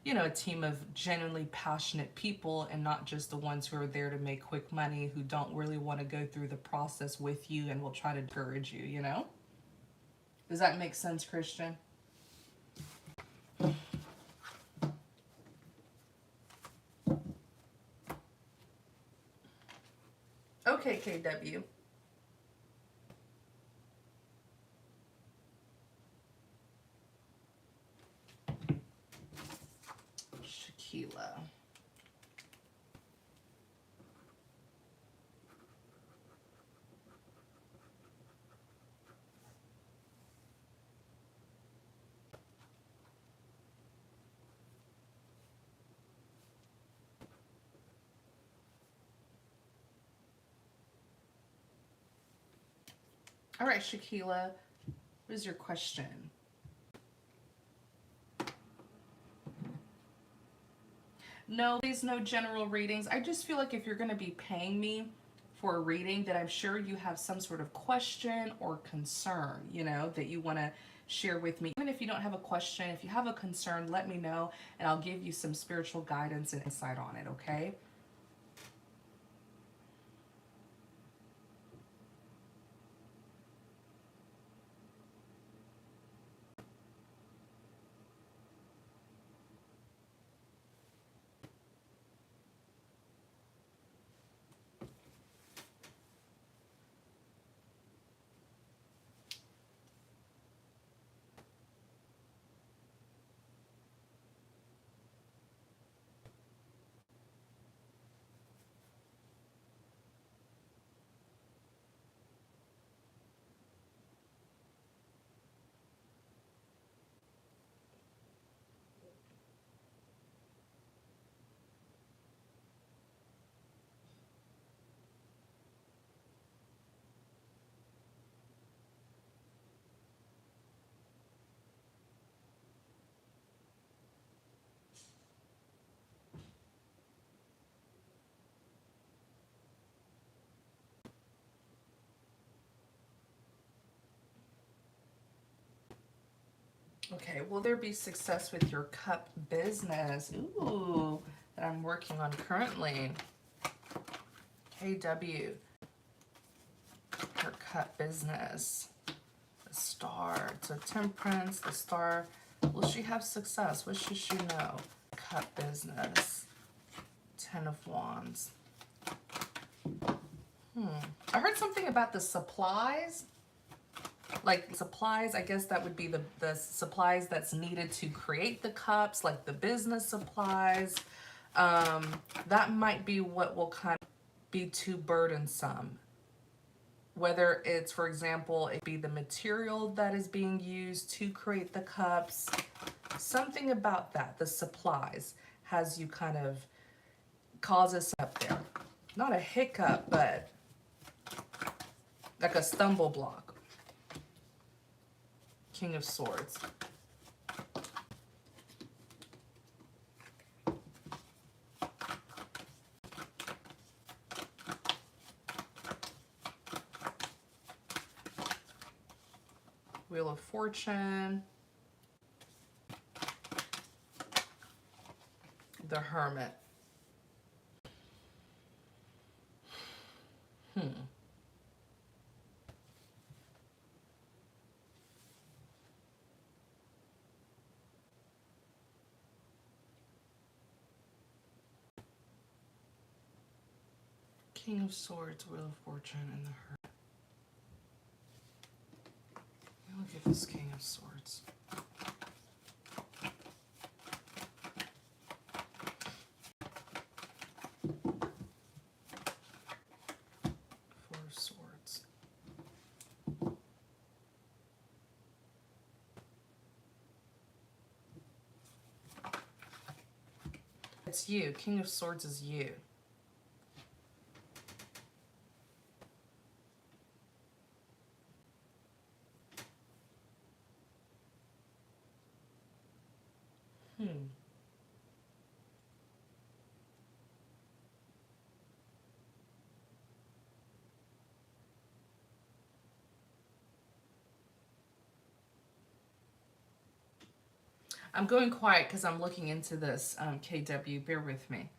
a team of genuinely passionate people, and not just the ones who are there to make quick money, who don't really want to go through the process with you and will try to discourage you, Does that make sense, Christian? Okay, KW. Shaquila. All right, Shaquila, what is your question? No, please, no general readings. I just feel like if you're going to be paying me for a reading, that I'm sure you have some sort of question or concern, you know, that you want to share with me. Even if you don't have a question, if you have a concern, let me know and I'll give you some spiritual guidance and insight on it, okay? Okay, will there be success with your cup business? Ooh, that I'm working on currently. KW, her cup business. The star, so temperance, the star. Will she have success? What should she know? Cup business. 10 of Wands. I heard something about the supplies. Like supplies, I guess that would be the supplies that's needed to create the cups, like the business supplies. That might be what will kind of be too burdensome. Whether it's, for example, it be the material that is being used to create the cups. Something about that, the supplies, has you kind of causes up there. Not a hiccup, but like a stumble block. King of Swords. Wheel of Fortune. The Hermit. King of Swords, Wheel of Fortune, and the Hermit. Look at this King of Swords. Four of Swords. It's you. King of Swords is you. I'm going quiet because I'm looking into this, KW. Bear with me.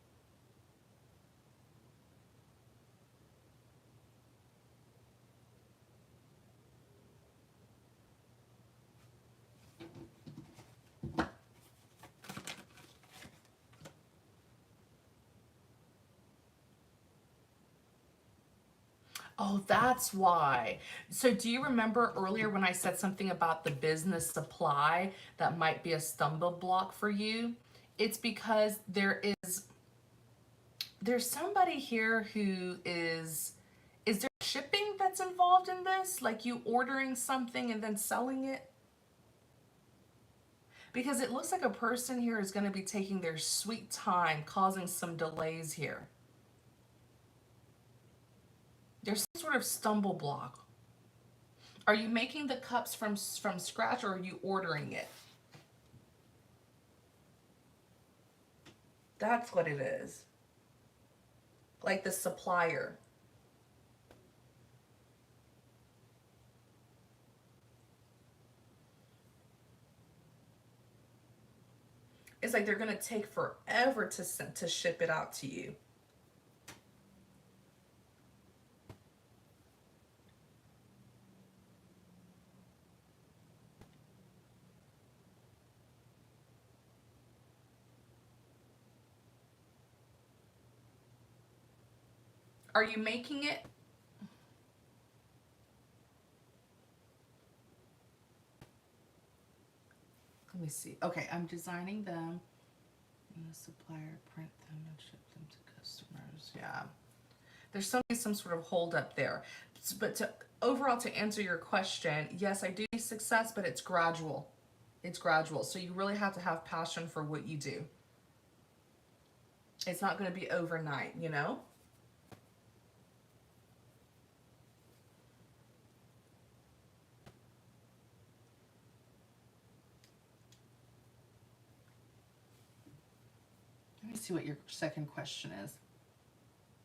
Oh, that's why. So do you remember earlier when I said something about the business supply that might be a stumble block for you? It's because there's somebody here who is there shipping that's involved in this? Like you ordering something and then selling it? Because it looks like a person here is going to be taking their sweet time, causing some delays here. There's some sort of stumble block. Are you making the cups from scratch or are you ordering it? That's what it is. Like the supplier. It's like they're going to take forever to ship it out to you. Are you making it? Let me see. Okay, I'm designing them. And the supplier print them and ship them to customers. Yeah. There's some sort of hold up there. But overall, to answer your question, yes, I do see success, but it's gradual. It's gradual. So you really have to have passion for what you do. It's not going to be overnight, you know? Let me see what your second question is.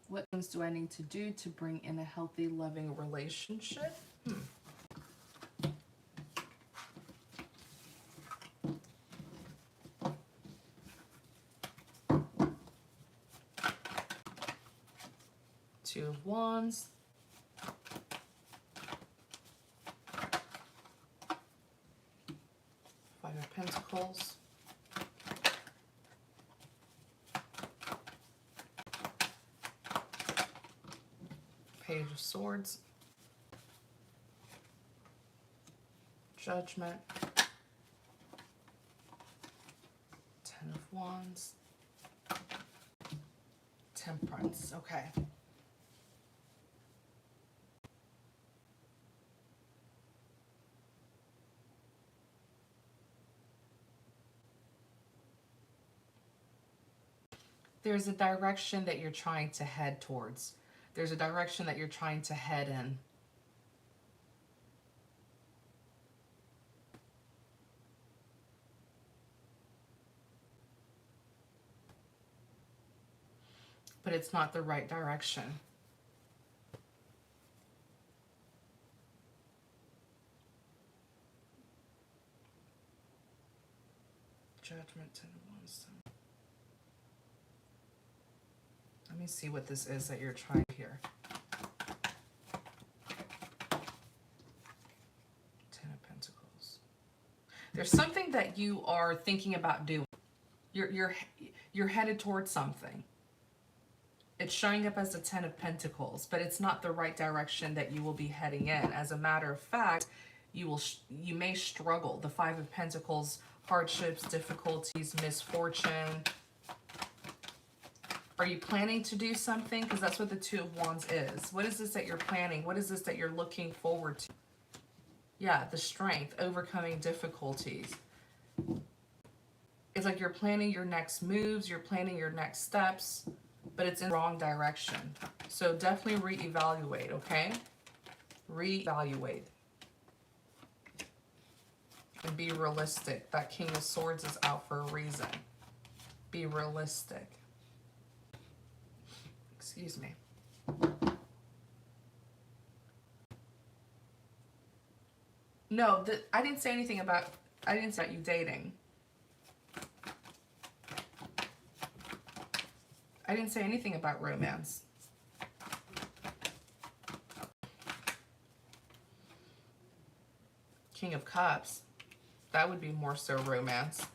What things do I need to do to bring in a healthy, loving relationship? 2 of Wands. Five of Pentacles. Page of Swords. Judgment. 10 of Wands. Temperance. Okay. There's a direction that you're trying to head towards. There's a direction that you're trying to head in. But it's not the right direction. Judgment, 10 of Wands. Let me see what this is that you're trying here. 10 of Pentacles. There's something that you are thinking about doing. You're headed towards something. It's showing up as a 10 of Pentacles, but it's not the right direction that you will be heading in. As a matter of fact, you may struggle. The 5 of Pentacles, hardships, difficulties, misfortune. Are you planning to do something? Because that's what the 2 of Wands is. What is this that you're planning? What is this that you're looking forward to? Yeah, the strength, overcoming difficulties. It's like you're planning your next moves, you're planning your next steps, but it's in the wrong direction. So definitely reevaluate, okay? Reevaluate. And be realistic. That King of Swords is out for a reason. Be realistic. Excuse me. No, I didn't say anything about, I didn't say you dating. I didn't say anything about romance. King of Cups. That would be more so romance.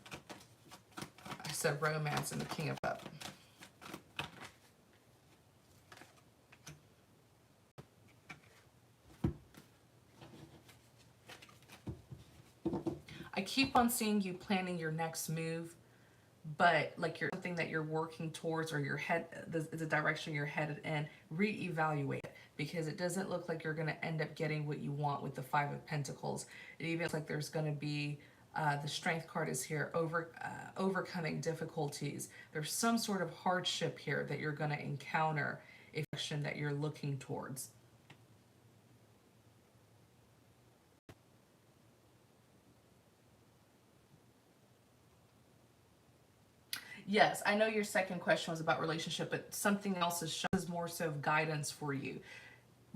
I said romance and the King of Cups. I keep on seeing you planning your next move, but like you're something that you're working towards, or the direction you're headed in. Reevaluate it, because it doesn't look like you're going to end up getting what you want with the 5 of Pentacles. It even looks like there's going to be the Strength card is here, overcoming difficulties. There's some sort of hardship here that you're going to encounter, a direction that you're looking towards. Yes, I know your second question was about relationship, but something else is more so of guidance for you.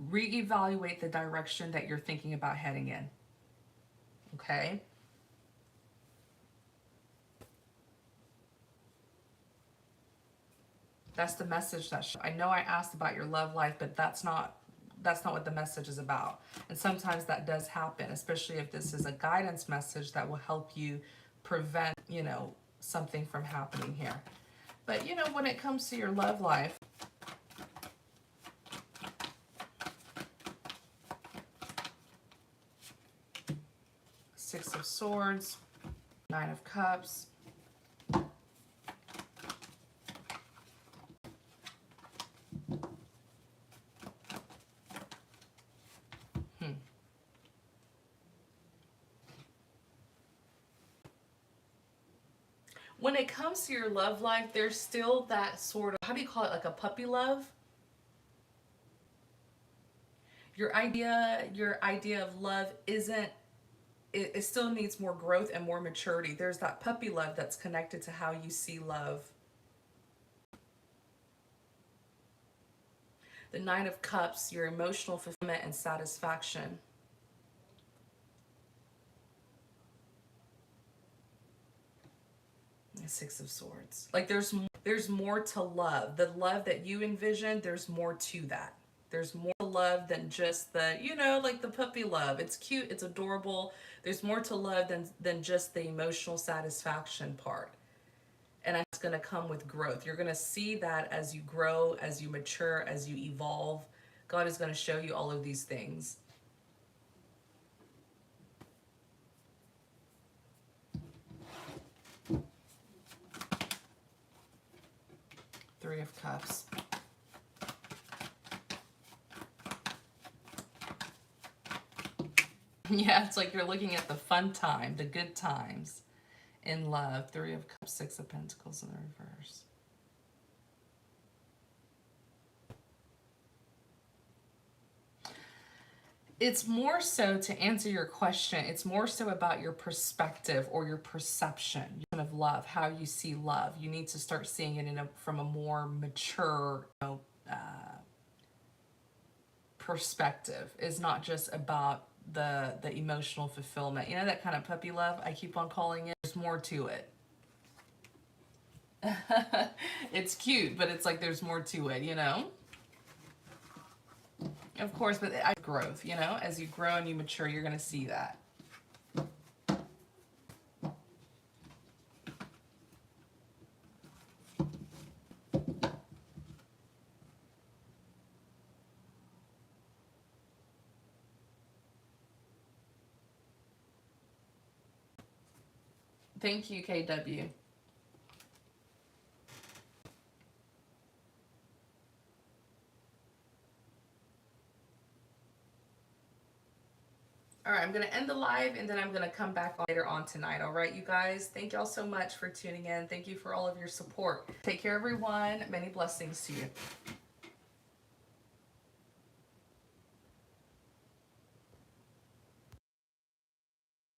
Reevaluate the direction that you're thinking about heading in. Okay? That's the message I know I asked about your love life, but that's not what the message is about. And sometimes that does happen, especially if this is a guidance message that will help you prevent, something from happening here. But, when it comes to your love life, Six of Swords, Nine of Cups, when it comes to your love life, there's still that sort of, how do you call it, like a puppy love? Your idea of love isn't, it still needs more growth and more maturity. There's that puppy love that's connected to how you see love. The Nine of Cups, your emotional fulfillment and satisfaction. The Six of Swords. Like there's more to love. The love that you envision, there's more to that. There's more love than just the, like the puppy love. It's cute, it's adorable. There's more to love than just the emotional satisfaction part. And it's going to come with growth. You're going to see that as you grow, as you mature, as you evolve. God is going to show you all of these things. Three of Cups. Yeah, it's like you're looking at the fun time, the good times in love. Three of Cups, Six of Pentacles in the reverse. It's more so, to answer your question, it's more so about your perspective or your perception of love, how you see love. You need to start seeing it from a more mature, perspective. It's not just about the emotional fulfillment. That kind of puppy love I keep on calling it. There's more to it. It's cute, but it's like there's more to it, Of course, but growth, as you grow and you mature, you're going to see that. Thank you, KW. All right, I'm going to end the live and then I'm going to come back later on tonight. All right, you guys. Thank y'all so much for tuning in. Thank you for all of your support. Take care, everyone. Many blessings to you.